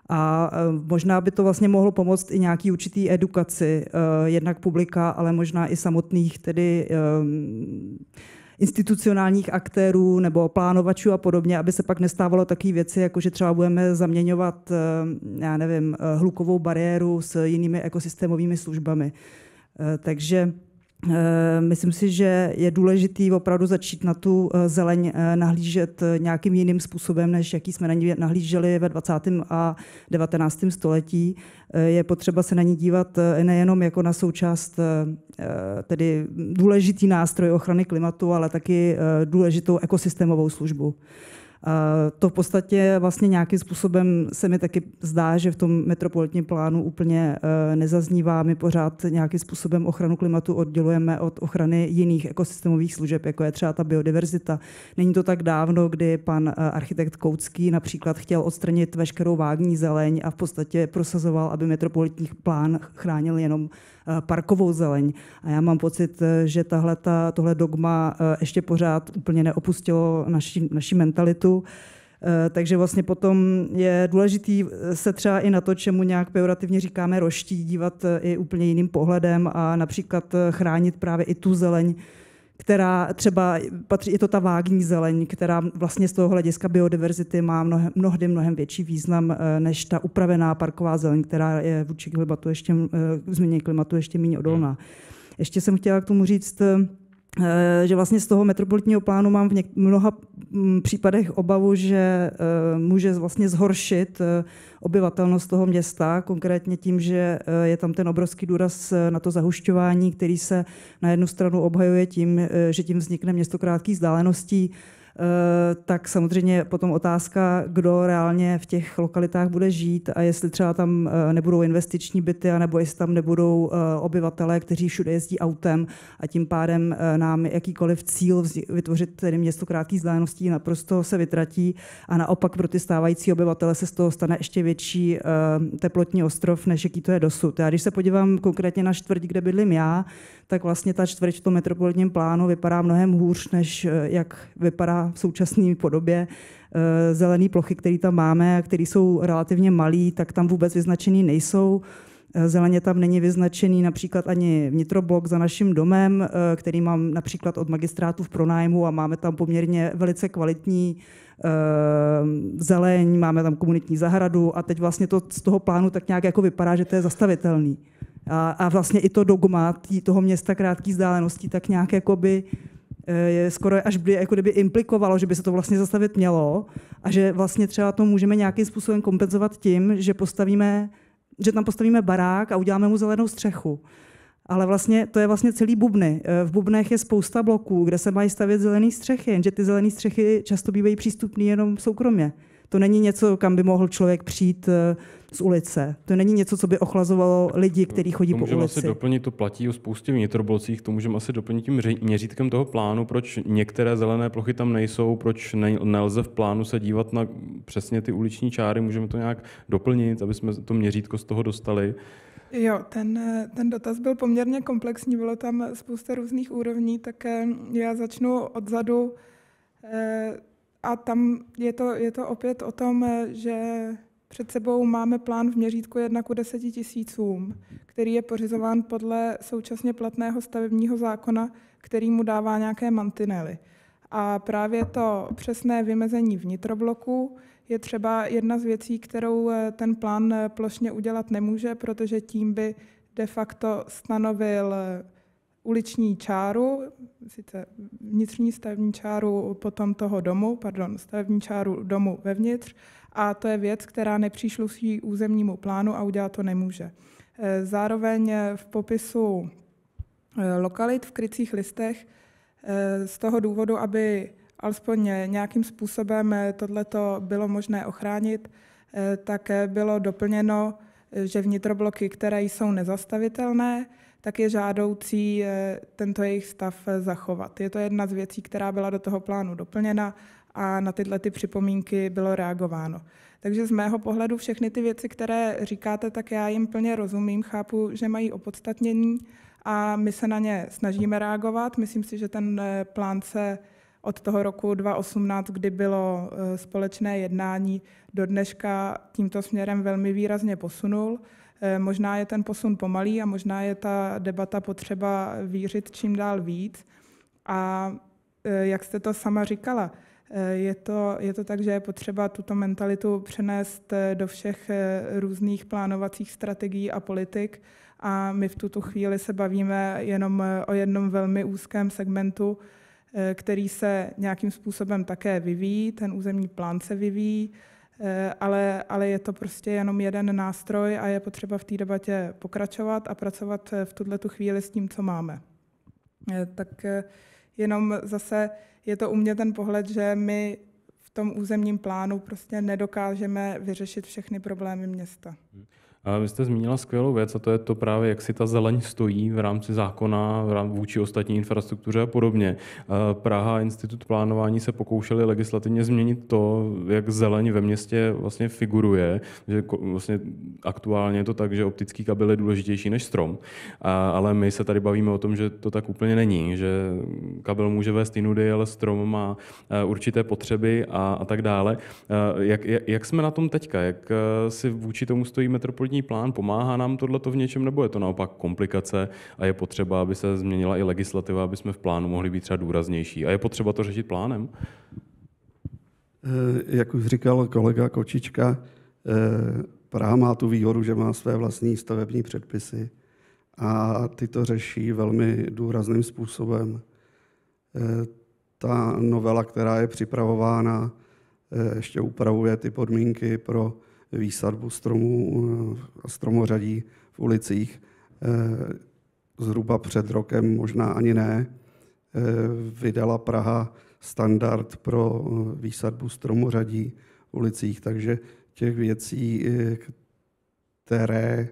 A možná by to vlastně mohlo pomoct i nějaký určitý edukaci, jednak publika, ale možná i samotných tedy institucionálních aktérů nebo plánovačů a podobně, aby se pak nestávalo takové věci, jako že třeba budeme zaměňovat, já nevím, hlukovou bariéru s jinými ekosystémovými službami. Takže myslím si, že je důležité opravdu začít na tu zeleň nahlížet nějakým jiným způsobem, než jaký jsme na ní nahlíželi ve 20. a 19. století. Je potřeba se na ní dívat nejenom jako na součást tedy důležitý nástroj ochrany klimatu, ale taky důležitou ekosystémovou službu. To v podstatě vlastně nějakým způsobem se mi taky zdá, že v tom metropolitním plánu úplně nezaznívá. My pořád nějakým způsobem ochranu klimatu oddělujeme od ochrany jiných ekosystémových služeb, jako je třeba ta biodiverzita. Není to tak dávno, kdy pan architekt Koucký například chtěl odstranit veškerou vágní zeleň a v podstatě prosazoval, aby metropolitní plán chránil jenom parkovou zeleň. A já mám pocit, že tohle dogma ještě pořád úplně neopustilo naši mentalitu. Takže vlastně potom je důležitý se třeba i na to, čemu nějak pejorativně říkáme roští, dívat i úplně jiným pohledem a například chránit právě i tu zeleň, která třeba patří, je to ta vágní zeleň, která vlastně z toho hlediska biodiverzity má mnohem větší význam než ta upravená parková zeleň, která je vůči klimatu změně klimatu ještě méně odolná. Ještě jsem chtěla k tomu říct, že vlastně z toho metropolitního plánu mám v mnoha případech obavu, že může vlastně zhoršit obyvatelnost toho města, konkrétně tím, že je tam ten obrovský důraz na to zahušťování, který se na jednu stranu obhajuje tím, že tím vznikne město krátkých vzdáleností, tak samozřejmě potom otázka, kdo reálně v těch lokalitách bude žít a jestli třeba tam nebudou investiční byty, anebo jestli tam nebudou obyvatelé, kteří všude jezdí autem a tím pádem nám jakýkoliv cíl vytvořit tedy město krátkých vzdáleností naprosto se vytratí a naopak pro ty stávající obyvatele se z toho stane ještě větší teplotní ostrov, než jaký to je dosud. Já když se podívám konkrétně na čtvrť, kde bydlím já, tak vlastně ta čtvrť v tom metropolitním plánu vypadá mnohem hůř, než jak vypadá v současné podobě. Zelené plochy, které tam máme, které jsou relativně malé, tak tam vůbec vyznačený nejsou. Zeleně tam není vyznačený například ani vnitroblok za naším domem, který mám například od magistrátu v pronájmu a máme tam poměrně velice kvalitní zeleň, máme tam komunitní zahradu a teď vlastně to z toho plánu tak nějak jako vypadá, že to je zastavitelný. A vlastně i to dogma toho města krátkých vzdáleností tak nějak jakoby skoro až by jako kdyby implikovalo, že by se to vlastně zastavit mělo a že vlastně třeba to můžeme nějakým způsobem kompenzovat tím, že tam postavíme barák a uděláme mu zelenou střechu. Ale vlastně to je vlastně celý Bubny. V Bubnech je spousta bloků, kde se mají stavět zelené střechy, jenže ty zelené střechy často bývají přístupné jenom soukromně. To není něco, kam by mohl člověk přijít z ulice. To není něco, co by ochlazovalo lidi, kteří chodí po můžeme ulici. asi doplnit, to platí o spoustě vnitroblocích, to můžeme asi doplnit tím měřítkem toho plánu, proč některé zelené plochy tam nejsou, proč nelze v plánu se dívat na přesně ty uliční čáry, můžeme to nějak doplnit, aby jsme to měřítko z toho dostali. Jo, ten dotaz byl poměrně komplexní, bylo tam spousta různých úrovní, tak já začnu odzadu. A tam je to opět o tom, že před sebou máme plán v měřítku 1:10 000, který je pořizován podle současně platného stavebního zákona, který mu dává nějaké mantinely. A právě to přesné vymezení vnitrobloku je třeba jedna z věcí, kterou ten plán plošně udělat nemůže, protože tím by de facto stanovil uliční čáru, sice vnitřní stavební čáru potom toho domu, stavební čáru domu vevnitř, a to je věc, která nepřísluší územnímu plánu a udělat to nemůže. Zároveň v popisu lokalit v krycích listech z toho důvodu, aby alespoň nějakým způsobem tohleto bylo možné ochránit, tak bylo doplněno, že vnitrobloky, které jsou nezastavitelné, tak je žádoucí tento jejich stav zachovat. Je to jedna z věcí, která byla do toho plánu doplněna a na tyhle ty připomínky bylo reagováno. Takže z mého pohledu všechny ty věci, které říkáte, tak já jim plně rozumím, chápu, že mají opodstatnění a my se na ně snažíme reagovat. Myslím si, že ten plán se od toho roku 2018, kdy bylo společné jednání, do dneška tímto směrem velmi výrazně posunul. Možná je ten posun pomalý a možná je ta debata potřeba vířit čím dál víc. A jak jste to sama říkala, je to tak, že je potřeba tuto mentalitu přenést do všech různých plánovacích strategií a politik. A my v tuto chvíli se bavíme jenom o jednom velmi úzkém segmentu, který se nějakým způsobem také vyvíjí, ten územní plán se vyvíjí, ale je to prostě jenom jeden nástroj a je potřeba v té debatě pokračovat a pracovat v tuto chvíli s tím, co máme. Tak jenom zase je to u mě ten pohled, že my v tom územním plánu prostě nedokážeme vyřešit všechny problémy města. A vy jste zmínila skvělou věc, a to je to právě, jak si ta zeleň stojí v rámci zákona, vůči ostatní infrastruktuře a podobně. Praha a Institut plánování se pokoušeli legislativně změnit to, jak zeleň ve městě vlastně figuruje, že vlastně aktuálně je to tak, že optický kabel je důležitější než strom, ale my se tady bavíme o tom, že to tak úplně není, že kabel může vést i nudy, ale strom má určité potřeby a tak dále. Jak jsme na tom teďka? Jak si vůči tomu stojí metropolitní plán, pomáhá nám tohleto v něčem, nebo je to naopak komplikace a je potřeba, aby se změnila i legislativa, aby jsme v plánu mohli být třeba důraznější? A je potřeba to řešit plánem? Jak už říkal kolega Kočička, Praha má tu výhodu, že má své vlastní stavební předpisy a ty to řeší velmi důrazným způsobem. Ta novela, která je připravována, ještě upravuje ty podmínky pro výsadbu stromů a stromořadí v ulicích. Zhruba před rokem, možná ani ne, vydala Praha standard pro výsadbu stromořadí v ulicích, takže těch věcí, které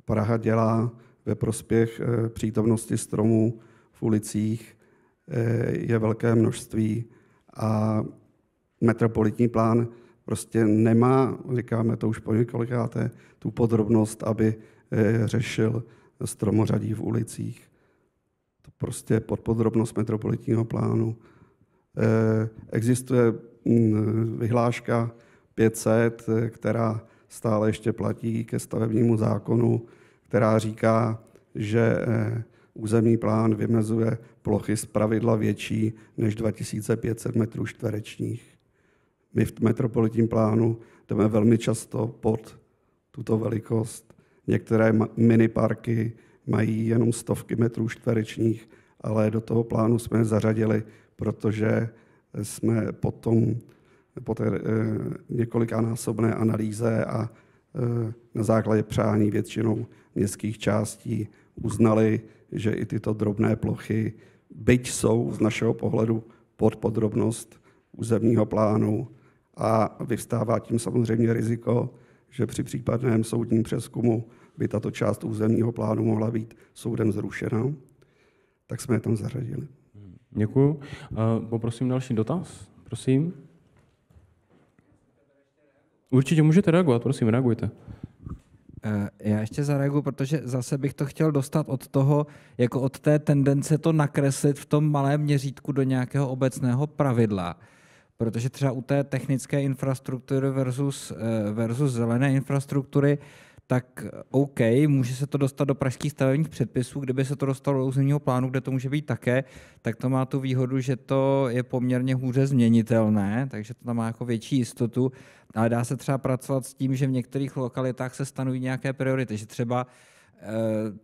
Praha dělá ve prospěch přítomnosti stromů v ulicích, je velké množství a metropolitní plán prostě nemá, říkáme to už po několikáté, tu podrobnost, aby řešil stromořadí v ulicích. To prostě je podpodrobnost metropolitního plánu. Existuje vyhláška 500, která stále ještě platí ke stavebnímu zákonu, která říká, že územní plán vymezuje plochy zpravidla větší než 2500 metrů čtverečních. My v metropolitním plánu jdeme velmi často pod tuto velikost. Některé miniparky mají jenom stovky metrů čtverečních, ale do toho plánu jsme je zařadili, protože jsme po té několikanásobné analýze a na základě přání většinou městských částí uznali, že i tyto drobné plochy, byť jsou z našeho pohledu pod podrobnost územního plánu, a vyvstává tím samozřejmě riziko, že při případném soudním přezkumu by tato část územního plánu mohla být soudem zrušena, tak jsme je tam zařadili. Děkuju. Poprosím další dotaz. Prosím. Určitě můžete reagovat, prosím, reagujte. Já ještě zareaguju, protože zase bych to chtěl dostat od toho, jako od té tendence to nakreslit v tom malém měřítku do nějakého obecného pravidla. Protože třeba u té technické infrastruktury versus zelené infrastruktury, tak OK, může se to dostat do pražských stavebních předpisů, kdyby se to dostalo do územního plánu, kde to může být také, tak to má tu výhodu, že to je poměrně hůře změnitelné, takže to tam má jako větší jistotu, ale dá se třeba pracovat s tím, že v některých lokalitách se stanoví nějaké priority, že třeba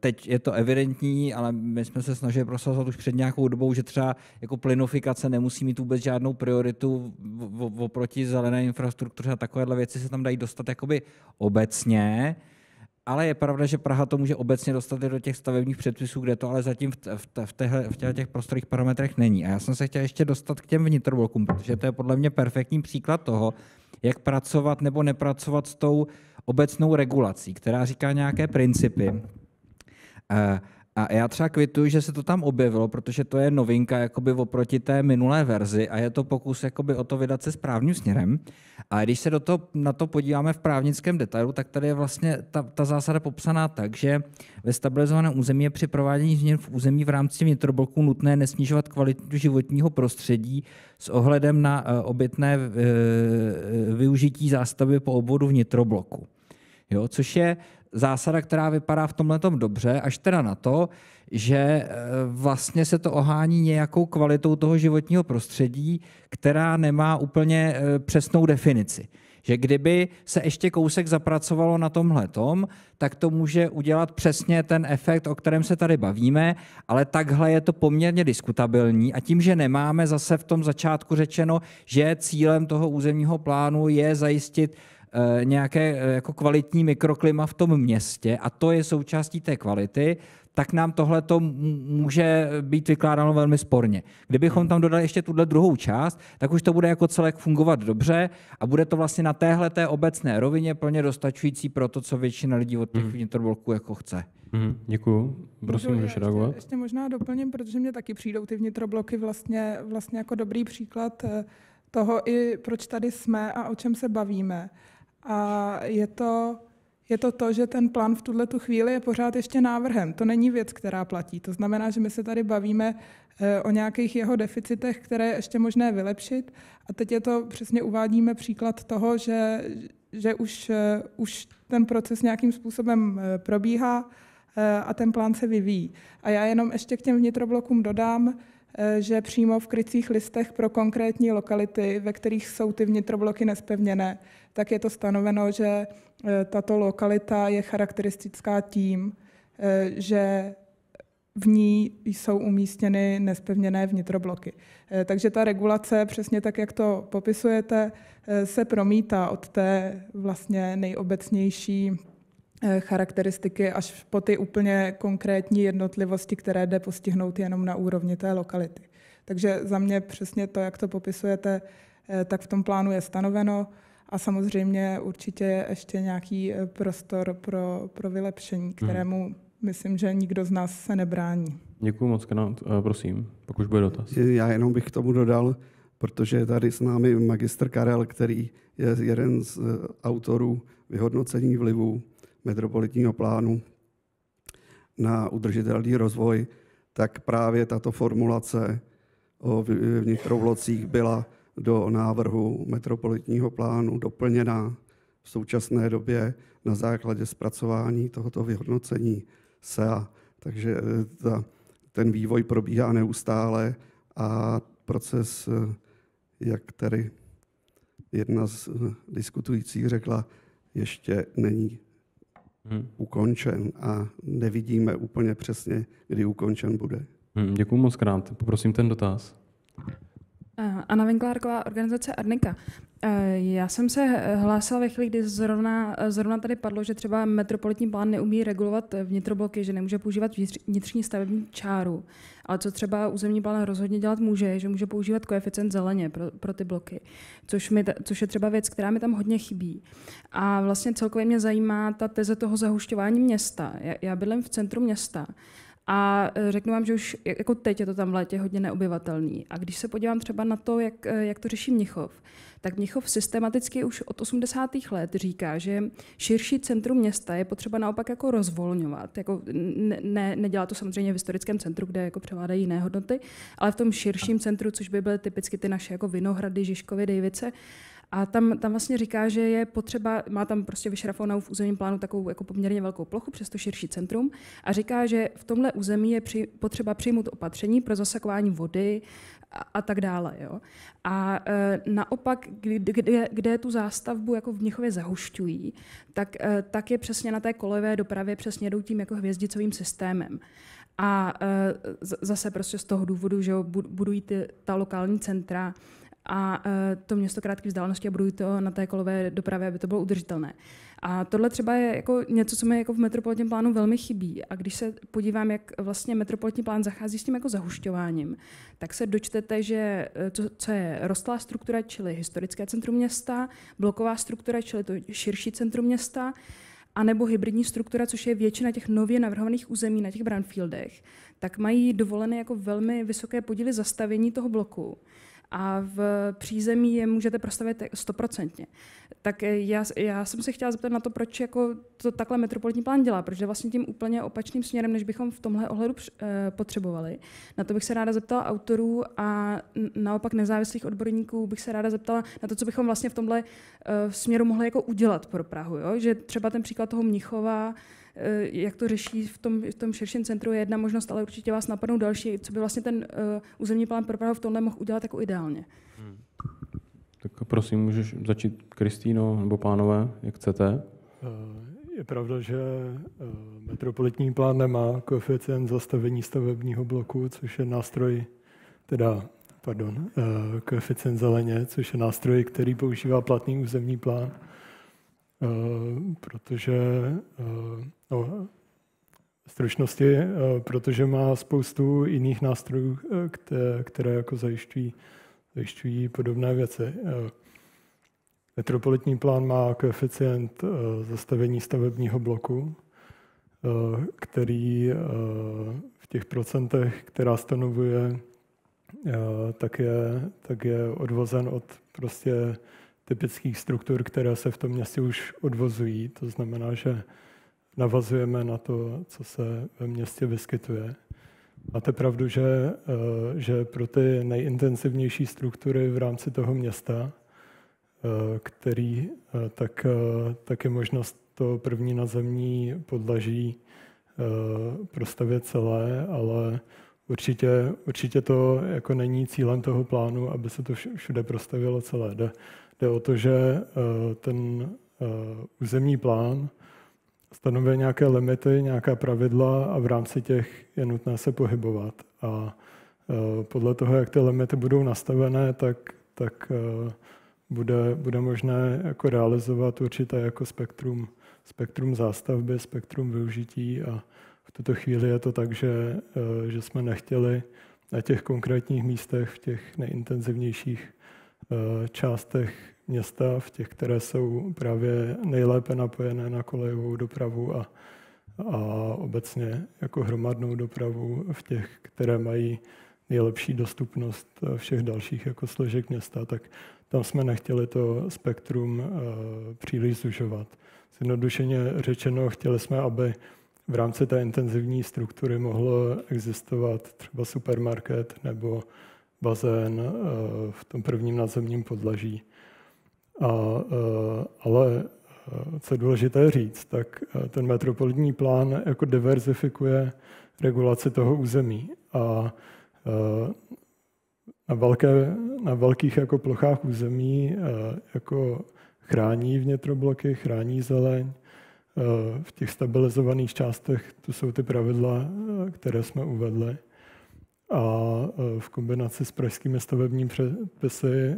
teď je to evidentní, ale my jsme se snažili prosazovat už před nějakou dobou, že třeba jako plynofikace nemusí mít vůbec žádnou prioritu oproti zelené infrastruktuře a takovéhle věci se tam dají dostat jakoby obecně, ale je pravda, že Praha to může obecně dostat i do těch stavebních předpisů, kde to ale zatím v těch prostorých parametrech není. A já jsem se chtěl ještě dostat k těm vnitroblokům, protože to je podle mě perfektní příklad toho, jak pracovat nebo nepracovat s tou obecnou regulací, která říká nějaké principy. A já třeba kvituju, že se to tam objevilo, protože to je novinka jakoby oproti té minulé verzi a je to pokus jakoby o to vydat se správným směrem. A když se na to podíváme v právnickém detailu, tak tady je vlastně ta zásada popsaná tak, že ve stabilizovaném území je při provádění změn v území v rámci vnitrobloků nutné nesnižovat kvalitu životního prostředí s ohledem na obytné využití zástavby po obvodu vnitrobloku. Jo, což je zásada, která vypadá v tomhletom dobře, až teda na to, že vlastně se to ohání nějakou kvalitou toho životního prostředí, která nemá úplně přesnou definici. Že kdyby se ještě kousek zapracovalo na tomhletom, tak to může udělat přesně ten efekt, o kterém se tady bavíme, ale takhle je to poměrně diskutabilní a tím, že nemáme zase v tom začátku řečeno, že cílem toho územního plánu je zajistit nějaké jako kvalitní mikroklima v tom městě a to je součástí té kvality, tak nám tohleto může být vykládáno velmi sporně. Kdybychom tam dodali ještě tuhle druhou část, tak už to bude jako celek fungovat dobře a bude to vlastně na téhleté obecné rovině plně dostačující pro to, co většina lidí od těch vnitrobloků jako chce. Děkuju. Prosím, můžeš reagovat? Ještě možná doplním, protože mně taky přijdou ty vnitrobloky vlastně jako dobrý příklad toho, i proč tady jsme a o čem se bavíme. A je to, že ten plán v tuhletu chvíli je pořád ještě návrhem. To není věc, která platí. To znamená, že my se tady bavíme o nějakých jeho deficitech, které je ještě možné vylepšit. A teď přesně uvádíme příklad toho, že už ten proces nějakým způsobem probíhá a ten plán se vyvíjí. A já jenom ještě k těm vnitroblokům dodám, že přímo v krycích listech pro konkrétní lokality, ve kterých jsou ty vnitrobloky nespevněné, tak je to stanoveno, že tato lokalita je charakteristická tím, že v ní jsou umístěny nespevněné vnitrobloky. Takže ta regulace, přesně tak, jak to popisujete, se promítá od té vlastně nejobecnější charakteristiky až po ty úplně konkrétní jednotlivosti, které jde postihnout jenom na úrovni té lokality. Takže za mě přesně to, jak to popisujete, tak v tom plánu je stanoveno a samozřejmě určitě je ještě nějaký prostor pro vylepšení, kterému myslím, že nikdo z nás se nebrání. Děkuji moc krát. Prosím, pokud bude dotaz. Já jenom bych k tomu dodal, protože je tady s námi magistr Karel, který je jeden z autorů vyhodnocení vlivu metropolitního plánu na udržitelný rozvoj, tak právě tato formulace o vnitroblocích byla do návrhu metropolitního plánu doplněna v současné době na základě zpracování tohoto vyhodnocení SEA. Takže ten vývoj probíhá neustále a proces, jak tady jedna z diskutujících řekla, ještě není ukončen a nevidíme úplně přesně, kdy ukončen bude. Děkuji moc krát. Poprosím ten dotaz. Anna Vinklárková, organizace Arnika. Já jsem se hlásila ve chvíli, kdy zrovna tady padlo, že třeba metropolitní plán neumí regulovat vnitrobloky, že nemůže používat vnitřní stavební čáru. Ale co třeba územní plán rozhodně dělat může, že může používat koeficient zeleně pro ty bloky, což je třeba věc, která mi tam hodně chybí. A vlastně celkově mě zajímá ta teze toho zahušťování města. Já bydlím v centru města. A řeknu vám, že už jako teď je to tam v létě hodně neobyvatelný. A když se podívám třeba na to, jak to řeší Mnichov, tak Mnichov systematicky už od 80. let říká, že širší centrum města je potřeba naopak jako rozvolňovat. Jako nedělá to samozřejmě v historickém centru, kde jako převládají jiné hodnoty, ale v tom širším centru, což by byly typicky ty naše jako Vinohrady, Žižkovy, Dejvice. A tam vlastně říká, že je potřeba, má tam prostě vyšrafovanou v územním plánu takovou jako poměrně velkou plochu, přesto širší centrum, a říká, že v tomhle území je potřeba přijmout opatření pro zasakování vody a tak dále. Jo. A naopak, kde tu zástavbu jako v Mnichově zahušťují, tak je přesně na té kolejové dopravě přesně jdou tím jako hvězdicovým systémem. A zase prostě z toho důvodu, že budují ta lokální centra, a to město krátké vzdálenosti a budují to na té kolové dopravě, aby to bylo udržitelné. A tohle třeba je jako něco, co mi jako v metropolitním plánu velmi chybí. A když se podívám, jak vlastně metropolitní plán zachází s tím jako zahušťováním, tak se dočtete, že co je rostlá struktura, čili historické centrum města, bloková struktura, čili to širší centrum města, anebo hybridní struktura, což je většina těch nově navrhovaných území na těch brownfieldech, tak mají dovolené jako velmi vysoké podíly zastavění toho bloku. A v přízemí je můžete prostavit 100%. Tak já jsem se chtěla zeptat na to, proč jako to takhle metropolitní plán dělá, protože vlastně tím úplně opačným směrem, než bychom v tomhle ohledu potřebovali. Na to bych se ráda zeptala autorů a naopak nezávislých odborníků bych se ráda zeptala na to, co bychom vlastně v tomhle směru mohli jako udělat pro Prahu. Jo? Že třeba ten příklad toho Mnichova, jak to řeší v tom širším centru, je jedna možnost, ale určitě vás napadnou další, co by vlastně ten územní plán pro Prahu v tomhle mohl udělat jako ideálně. Tak prosím, můžeš začít, Kristýno, nebo pánové, jak chcete. Je pravda, že metropolitní plán nemá koeficient zastavení stavebního bloku, což je nástroj, koeficient zeleně, což je nástroj, který používá platný územní plán. Protože v stručnosti, protože má spoustu jiných nástrojů, které jako zajišťují podobné věci. Metropolitní plán má koeficient zastavení stavebního bloku, který v těch procentech, která stanovuje, tak je odvozen od prostě typických struktur, které se v tom městě už odvozují. To znamená, že navazujeme na to, co se ve městě vyskytuje. Máte pravdu, že pro ty nejintenzivnější struktury v rámci toho města, tak je možnost to první nadzemní podlaží prostavět celé, ale určitě to jako není cílem toho plánu, aby se to všude prostavilo celé. Jde o to, že ten územní plán stanovuje nějaké limity, nějaká pravidla a v rámci těch je nutné se pohybovat. A podle toho, jak ty limity budou nastavené, tak bude možné jako realizovat určité jako spektrum zástavby, spektrum využití a v tuto chvíli je to tak, že jsme nechtěli na těch konkrétních místech, v těch nejintenzivnějších částech města, v těch, které jsou právě nejlépe napojené na kolejovou dopravu a obecně jako hromadnou dopravu, v těch, které mají nejlepší dostupnost všech dalších jako složek města, tak tam jsme nechtěli to spektrum příliš zužovat. Zjednodušeně řečeno, chtěli jsme, aby v rámci té intenzivní struktury mohlo existovat třeba supermarket nebo bazén v tom prvním nadzemním podlaží. Ale co je důležité říct, tak ten metropolitní plán jako diverzifikuje regulaci toho území a na velkých jako plochách území jako chrání vnitrobloky, chrání zeleň. V těch stabilizovaných částech tu jsou ty pravidla, které jsme uvedli. a v kombinaci s pražskými stavebními předpisy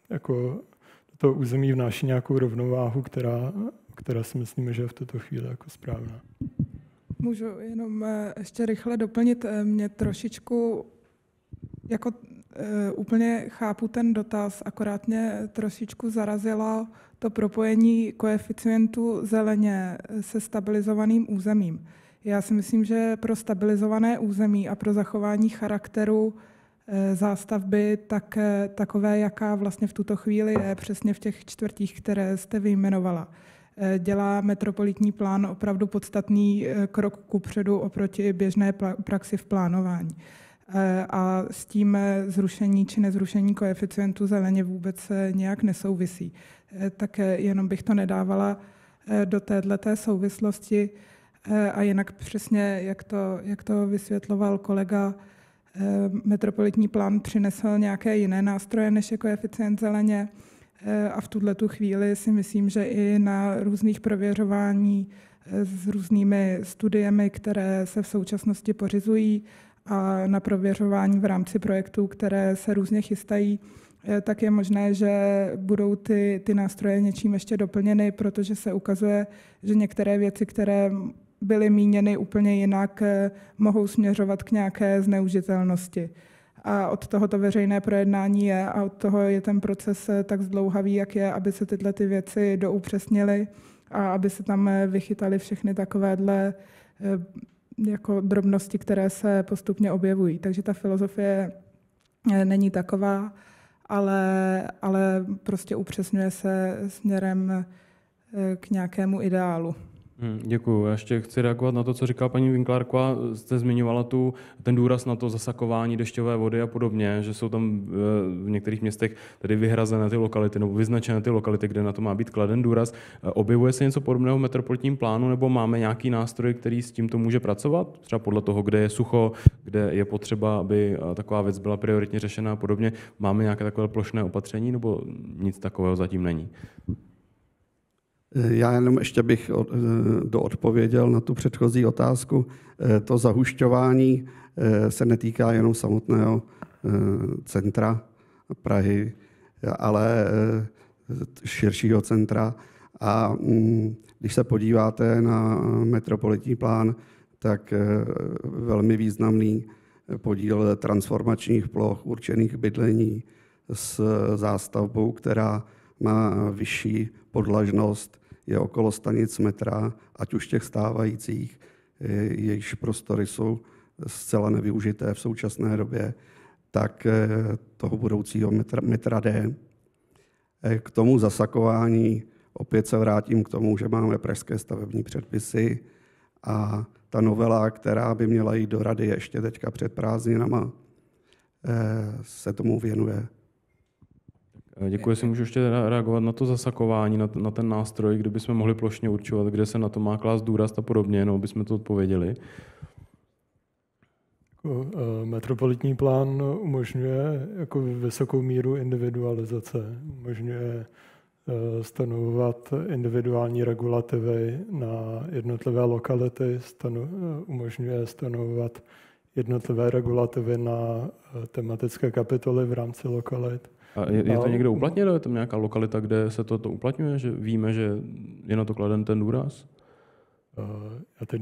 jako to území vnáší nějakou rovnováhu, která si myslíme, že je v této chvíli jako správná. Můžu jenom ještě rychle doplnit. Mě trošičku jako úplně chápu ten dotaz, akorát mě trošičku zarazilo to propojení koeficientu zeleně se stabilizovaným územím. Já si myslím, že pro stabilizované území a pro zachování charakteru zástavby takové, jaká vlastně v tuto chvíli je, přesně v těch čtvrtích, které jste vyjmenovala, dělá metropolitní plán opravdu podstatný krok kupředu oproti běžné praxi v plánování. A s tím zrušení či nezrušení koeficientu zeleně vůbec nějak nesouvisí. Tak jenom bych to nedávala do téhleté souvislosti. A jinak přesně, jak to vysvětloval kolega, metropolitní plán přinesl nějaké jiné nástroje, než je koeficient zeleně. A v tuhletu chvíli si myslím, že i na různých prověřování s různými studiemi, které se v současnosti pořizují, a na prověřování v rámci projektů, které se různě chystají, tak je možné, že budou ty nástroje něčím ještě doplněny, protože se ukazuje, že některé věci, které byly míněny úplně jinak, mohou směřovat k nějaké zneužitelnosti. A od toho to veřejné projednání je a od toho je ten proces tak zdlouhavý, jak je, aby se tyhle ty věci doupřesnily a aby se tam vychytaly všechny takovéhle jako drobnosti, které se postupně objevují. Takže ta filozofie není taková, ale prostě upřesňuje se směrem k nějakému ideálu. Děkuju. Já ještě chci reagovat na to, co říkala paní Winklerková. Jste zmiňovala ten důraz na to zasakování dešťové vody a podobně, že jsou tam v některých městech tedy vyhrazené ty lokality nebo vyznačené ty lokality, kde na to má být kladen důraz. Objevuje se něco podobného v metropolitním plánu nebo máme nějaký nástroj, který s tímto může pracovat? Třeba podle toho, kde je sucho, kde je potřeba, aby taková věc byla prioritně řešena a podobně. Máme nějaké takové plošné opatření nebo nic takového zatím není? Já jenom ještě bych doodpověděl na tu předchozí otázku. To zahušťování se netýká jenom samotného centra Prahy, ale širšího centra. A když se podíváte na metropolitní plán, tak velmi významný podíl transformačních ploch určených k bydlení s zástavbou, která má vyšší podlažnost, je okolo stanic metra, ať už těch stávajících, jejichž prostory jsou zcela nevyužité v současné době, tak toho budoucího metra D. K tomu zasakování opět se vrátím k tomu, že máme pražské stavební předpisy a ta novela, která by měla jít do rady ještě teďka před prázdninama, se tomu věnuje. Děkuji, jestli můžu ještě reagovat na to zasakování, na ten nástroj, kdybychom mohli plošně určovat, kde se na to má klást důraz a podobně, no, bychom to odpověděli. Metropolitní plán umožňuje jako vysokou míru individualizace, umožňuje stanovovat individuální regulativy na jednotlivé lokality, umožňuje stanovovat jednotlivé regulativy na tematické kapitoly v rámci lokalit. A je to někde uplatněno? Je tam nějaká lokalita, kde se to uplatňuje? Že víme, že je na to kladen ten důraz? Já teď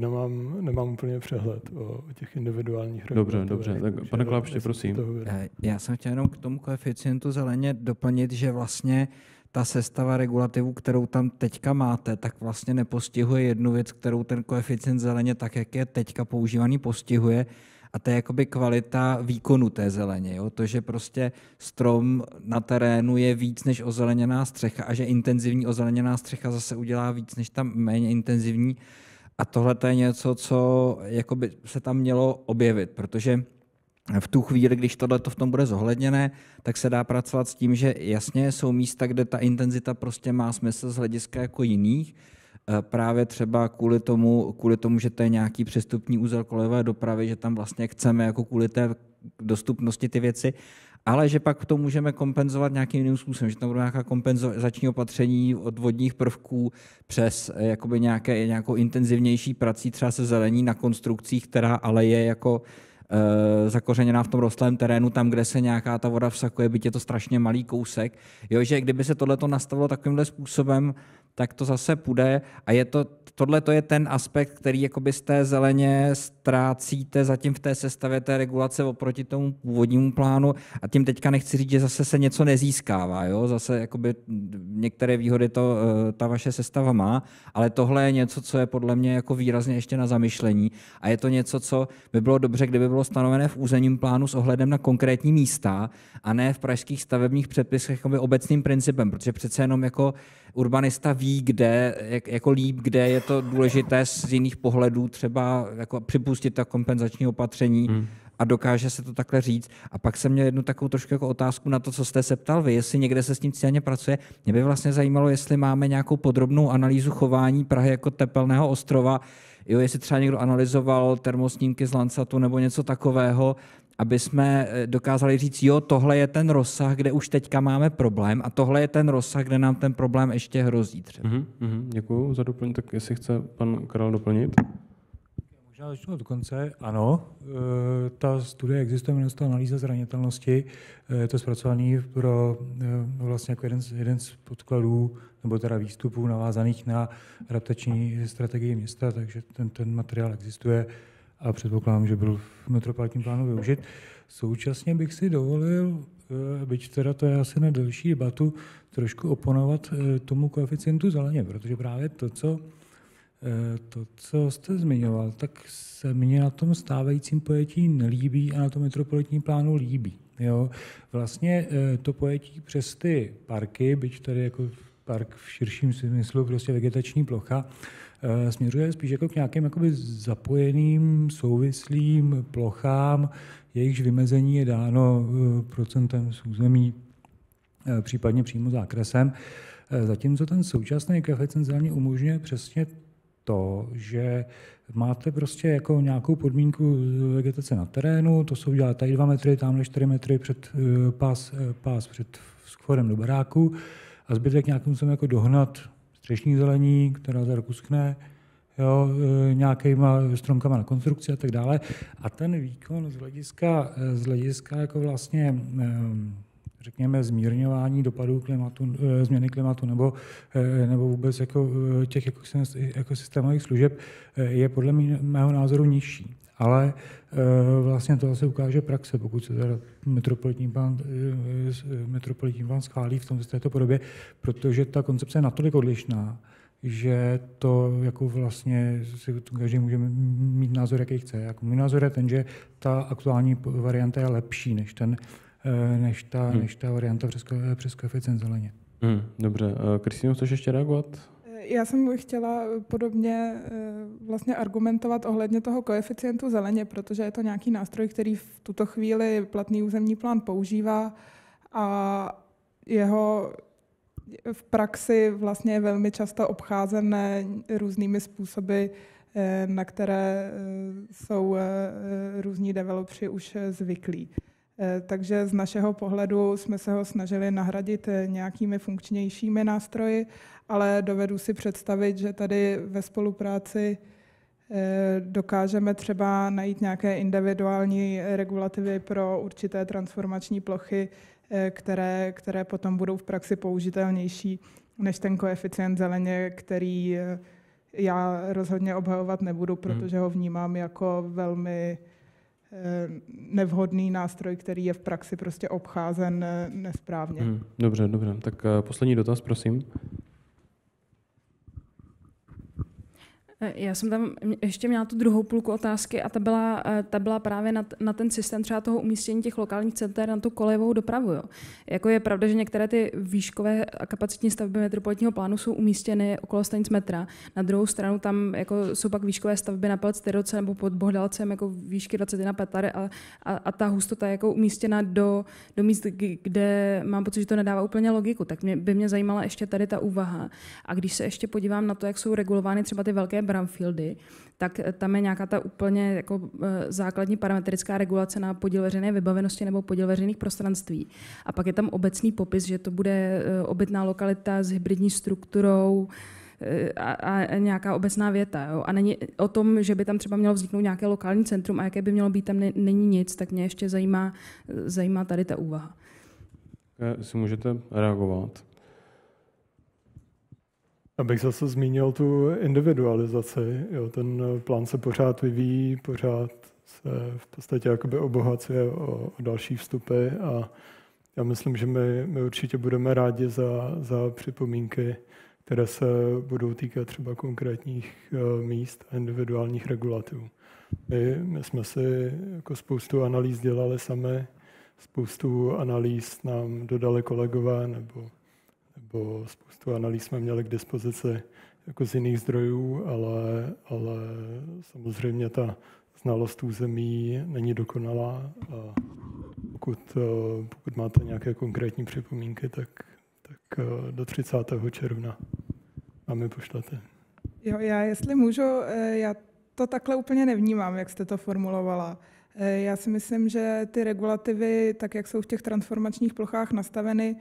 nemám úplně přehled o těch individuálních regulativech. Dobře. Tak, pane Klapště, prosím. Já jsem chtěl jenom k tomu koeficientu zeleně doplnit, že vlastně ta sestava regulativů, kterou tam teďka máte, tak vlastně nepostihuje jednu věc, kterou ten koeficient zeleně, tak jak je teďka používaný, postihuje, a to je jakoby kvalita výkonu té zeleně. Jo? To, že prostě strom na terénu je víc než ozeleněná střecha a že intenzivní ozeleněná střecha zase udělá víc než tam méně intenzivní. A tohle je něco, co jakoby se tam mělo objevit, protože v tu chvíli, když tohle v tom bude zohledněné, tak se dá pracovat s tím, že jasně jsou místa, kde ta intenzita prostě má smysl z hlediska jako jiných, právě třeba kvůli tomu, že to je nějaký přestupní úzel kolejové dopravy, že tam vlastně chceme jako kvůli té dostupnosti ty věci, ale že pak to můžeme kompenzovat nějakým jiným způsobem, že tam budou nějaká kompenzační opatření od vodních prvků přes jakoby nějakou intenzivnější prací třeba se zelení na konstrukcích, která ale je jako zakořeněná v tom rostlém terénu, tam, kde se nějaká ta voda vsakuje, byť je to strašně malý kousek. Jo, že kdyby se tohleto nastavilo takovýmhle způsobem, tak to zase půjde a tohle je ten aspekt, který jakoby z té zeleně ztrácíte zatím v té sestavě té regulace oproti tomu původnímu plánu a tím teďka nechci říct, že zase se něco nezískává, jo? Zase jakoby některé výhody ta vaše sestava má, ale tohle je něco, co je podle mě jako výrazně ještě na zamyšlení a je to něco, co by bylo dobře, kdyby bylo stanovené v územním plánu s ohledem na konkrétní místa a ne v pražských stavebních předpisech jakoby obecným principem, protože přece jenom jako urbanista ví, kde, jako líp, kde je to důležité z jiných pohledů, třeba jako připustit ta kompenzační opatření a dokáže se to takhle říct. A pak jsem měl jednu takovou trošku jako otázku na to, co jste se ptal vy, jestli někde se s tím cíleně pracuje. Mě by vlastně zajímalo, jestli máme nějakou podrobnou analýzu chování Prahy jako tepelného ostrova, jo, jestli třeba někdo analyzoval termosnímky z Landsatu nebo něco takového, aby jsme dokázali říct, jo, tohle je ten rozsah, kde už teďka máme problém a tohle je ten rozsah, kde nám ten problém ještě hrozí třeba. Děkuji za doplnění, tak jestli chce pan Karel doplnit. Možná začnu od konce. Ano, ta studie existuje, jmenuje se to analýza zranitelnosti. Je to zpracovaný pro vlastně jako jeden z podkladů nebo teda výstupů navázaných na adaptační strategii města, takže ten materiál existuje a předpokládám, že byl v metropolitním plánu využit. Současně bych si dovolil, byť teda to je asi na delší debatu, trošku oponovat tomu koeficientu zeleně, protože právě to, co jste zmiňoval, tak se mně na tom stávajícím pojetí nelíbí a na tom metropolitním plánu líbí. Jo? Vlastně to pojetí přes ty parky, byť tady jako park v širším smyslu, prostě vegetační plocha, směřuje spíš jako k nějakým jakoby zapojeným, souvislým plochám, jejichž vymezení je dáno procentem z území, případně přímo zákresem. Zatímco ten současný koeficient zeleně umožňuje přesně to, že máte prostě jako nějakou podmínku vegetace na terénu, to jsou dělat tady 2 metry, tamhle 4 metry před pás před vchodem do baráku a zbytek nějakým způsobem jako dohnat střešní zelení, která za rok uschne, jo, nějakýma stromkama na konstrukci a tak dále. A ten výkon z hlediska jako vlastně řekněme zmírňování dopadů klimatu, změny klimatu nebo vůbec jako těch ekosystémových služeb je podle mého názoru nižší. Ale vlastně to se ukáže praxe, pokud se teda metropolitní plán schválí v této podobě, protože ta koncepce je natolik odlišná, že to jako vlastně si každý může mít názor, jaký chce. Jako můj názor je ten, že ta aktuální varianta je lepší než ta varianta přes koeficient zeleně. Dobře. Kristýno, chceš ještě reagovat? Já jsem chtěla podobně vlastně argumentovat ohledně toho koeficientu zeleně, protože je to nějaký nástroj, který v tuto chvíli platný územní plán používá a jeho v praxi vlastně je velmi často obcházen různými způsoby, na které jsou různí developři už zvyklí. Takže z našeho pohledu jsme se ho snažili nahradit nějakými funkčnějšími nástroji, ale dovedu si představit, že tady ve spolupráci dokážeme třeba najít nějaké individuální regulativy pro určité transformační plochy, které potom budou v praxi použitelnější než ten koeficient zeleně, který já rozhodně obhajovat nebudu, protože ho vnímám jako velmi nevhodný nástroj, který je v praxi prostě obcházen nesprávně. Dobře. Tak poslední dotaz, prosím. Já jsem tam ještě měla tu druhou půlku otázky a ta byla právě na ten systém třeba toho umístění těch lokálních center na tu kolejovou dopravu. Jo. Jako je pravda, že některé ty výškové a kapacitní stavby metropolitního plánu jsou umístěny okolo stanic metra. Na druhou stranu tam jako jsou pak výškové stavby na Pelc-Tyroce nebo pod Bohdalcem jako výšky 21 petary a ta hustota je jako umístěna do míst, kde mám pocit, že to nedává úplně logiku. Tak by mě zajímala ještě tady ta úvaha. A když se ještě podívám na to, jak jsou regulovány třeba ty velké brownfieldy, tak tam je nějaká ta úplně jako základní parametrická regulace na podíl veřejné vybavenosti nebo podíl veřejných prostranství. A pak je tam obecný popis, že to bude obytná lokalita s hybridní strukturou, a nějaká obecná věta. Jo? A není o tom, že by tam třeba mělo vzniknout nějaké lokální centrum a jaké by mělo být, tam není nic, tak mě ještě zajímá tady ta úvaha. Jestli můžete reagovat. Abych zase zmínil tu individualizaci. Jo, ten plán se pořád vyvíjí, pořád se v podstatě jakoby obohacuje o další vstupy a já myslím, že my určitě budeme rádi za připomínky, které se budou týkat třeba konkrétních míst a individuálních regulativů. My jsme si jako spoustu analýz dělali sami, spoustu analýz nám dodali kolegové, nebo spoustu analýz jsme měli k dispozici jako z jiných zdrojů, ale samozřejmě ta znalost území není dokonalá a pokud máte nějaké konkrétní připomínky, tak do 30. června nám je pošlete. Jo, já jestli můžu, já to takhle úplně nevnímám, jak jste to formulovala. Já si myslím, že ty regulativy, tak jak jsou v těch transformačních plochách nastaveny,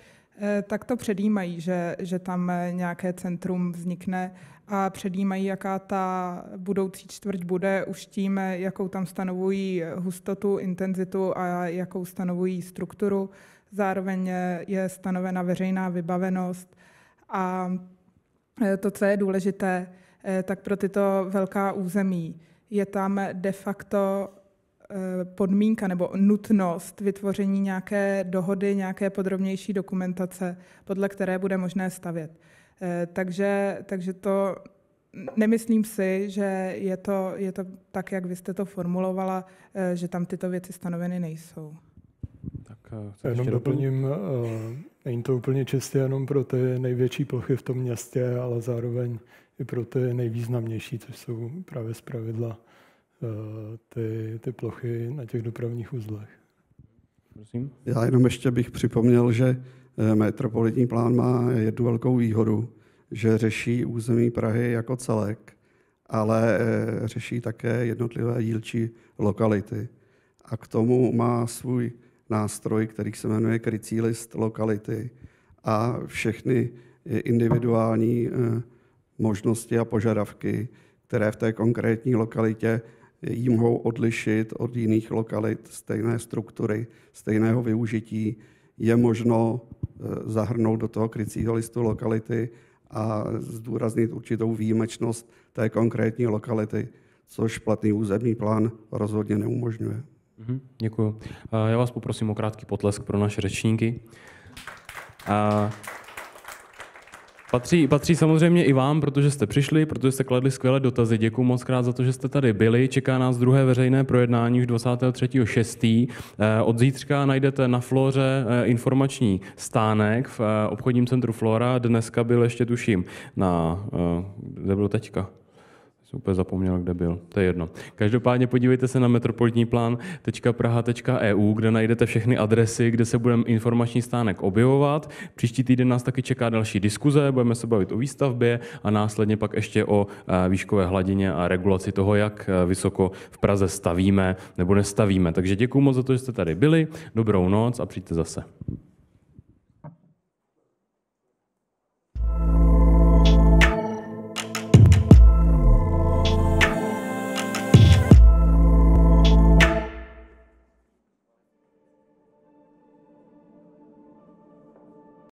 tak to předjímají, že tam nějaké centrum vznikne a předjímají, jaká ta budoucí čtvrť bude už tím, jakou tam stanovují hustotu, intenzitu a jakou stanovují strukturu. Zároveň je stanovena veřejná vybavenost a to, co je důležité, tak pro tyto velká území je tam de facto podmínka nebo nutnost vytvoření nějaké dohody, nějaké podrobnější dokumentace, podle které bude možné stavět. Takže to nemyslím si, že je to tak, jak vy jste to formulovala, že tam tyto věci stanoveny nejsou. Jenom doplním, není to úplně čistě jenom pro ty největší plochy v tom městě, ale zároveň i pro ty nejvýznamnější, což jsou právě zpravidla ty plochy na těch dopravních uzlech. Prosím. Já jenom ještě bych připomněl, že metropolitní plán má jednu velkou výhodu, že řeší území Prahy jako celek, ale řeší také jednotlivé dílčí lokality. A k tomu má svůj nástroj, který se jmenuje krycí list lokality a všechny individuální možnosti a požadavky, které v té konkrétní lokalitě jí mohou odlišit od jiných lokalit stejné struktury, stejného využití, je možno zahrnout do toho krycího listu lokality a zdůraznit určitou výjimečnost té konkrétní lokality, což platný územní plán rozhodně neumožňuje. Děkuju. Já vás poprosím o krátký potlesk pro naše řečníky. Patří samozřejmě i vám, protože jste přišli, protože jste kladli skvělé dotazy. Děkuji moc krát za to, že jste tady byli. Čeká nás druhé veřejné projednání už 23.6. Od zítřka najdete na Floře informační stánek v obchodním centru Flora. Dneska byl ještě, tuším, kde byl teďka? Jsem úplně zapomněl, kde byl. To je jedno. Každopádně podívejte se na metropolitníplán.praha.eu, kde najdete všechny adresy, kde se budeme informační stánek objevovat. Příští týden nás taky čeká další diskuze, budeme se bavit o výstavbě a následně pak ještě o výškové hladině a regulaci toho, jak vysoko v Praze stavíme nebo nestavíme. Takže děkuji moc za to, že jste tady byli. Dobrou noc a přijďte zase.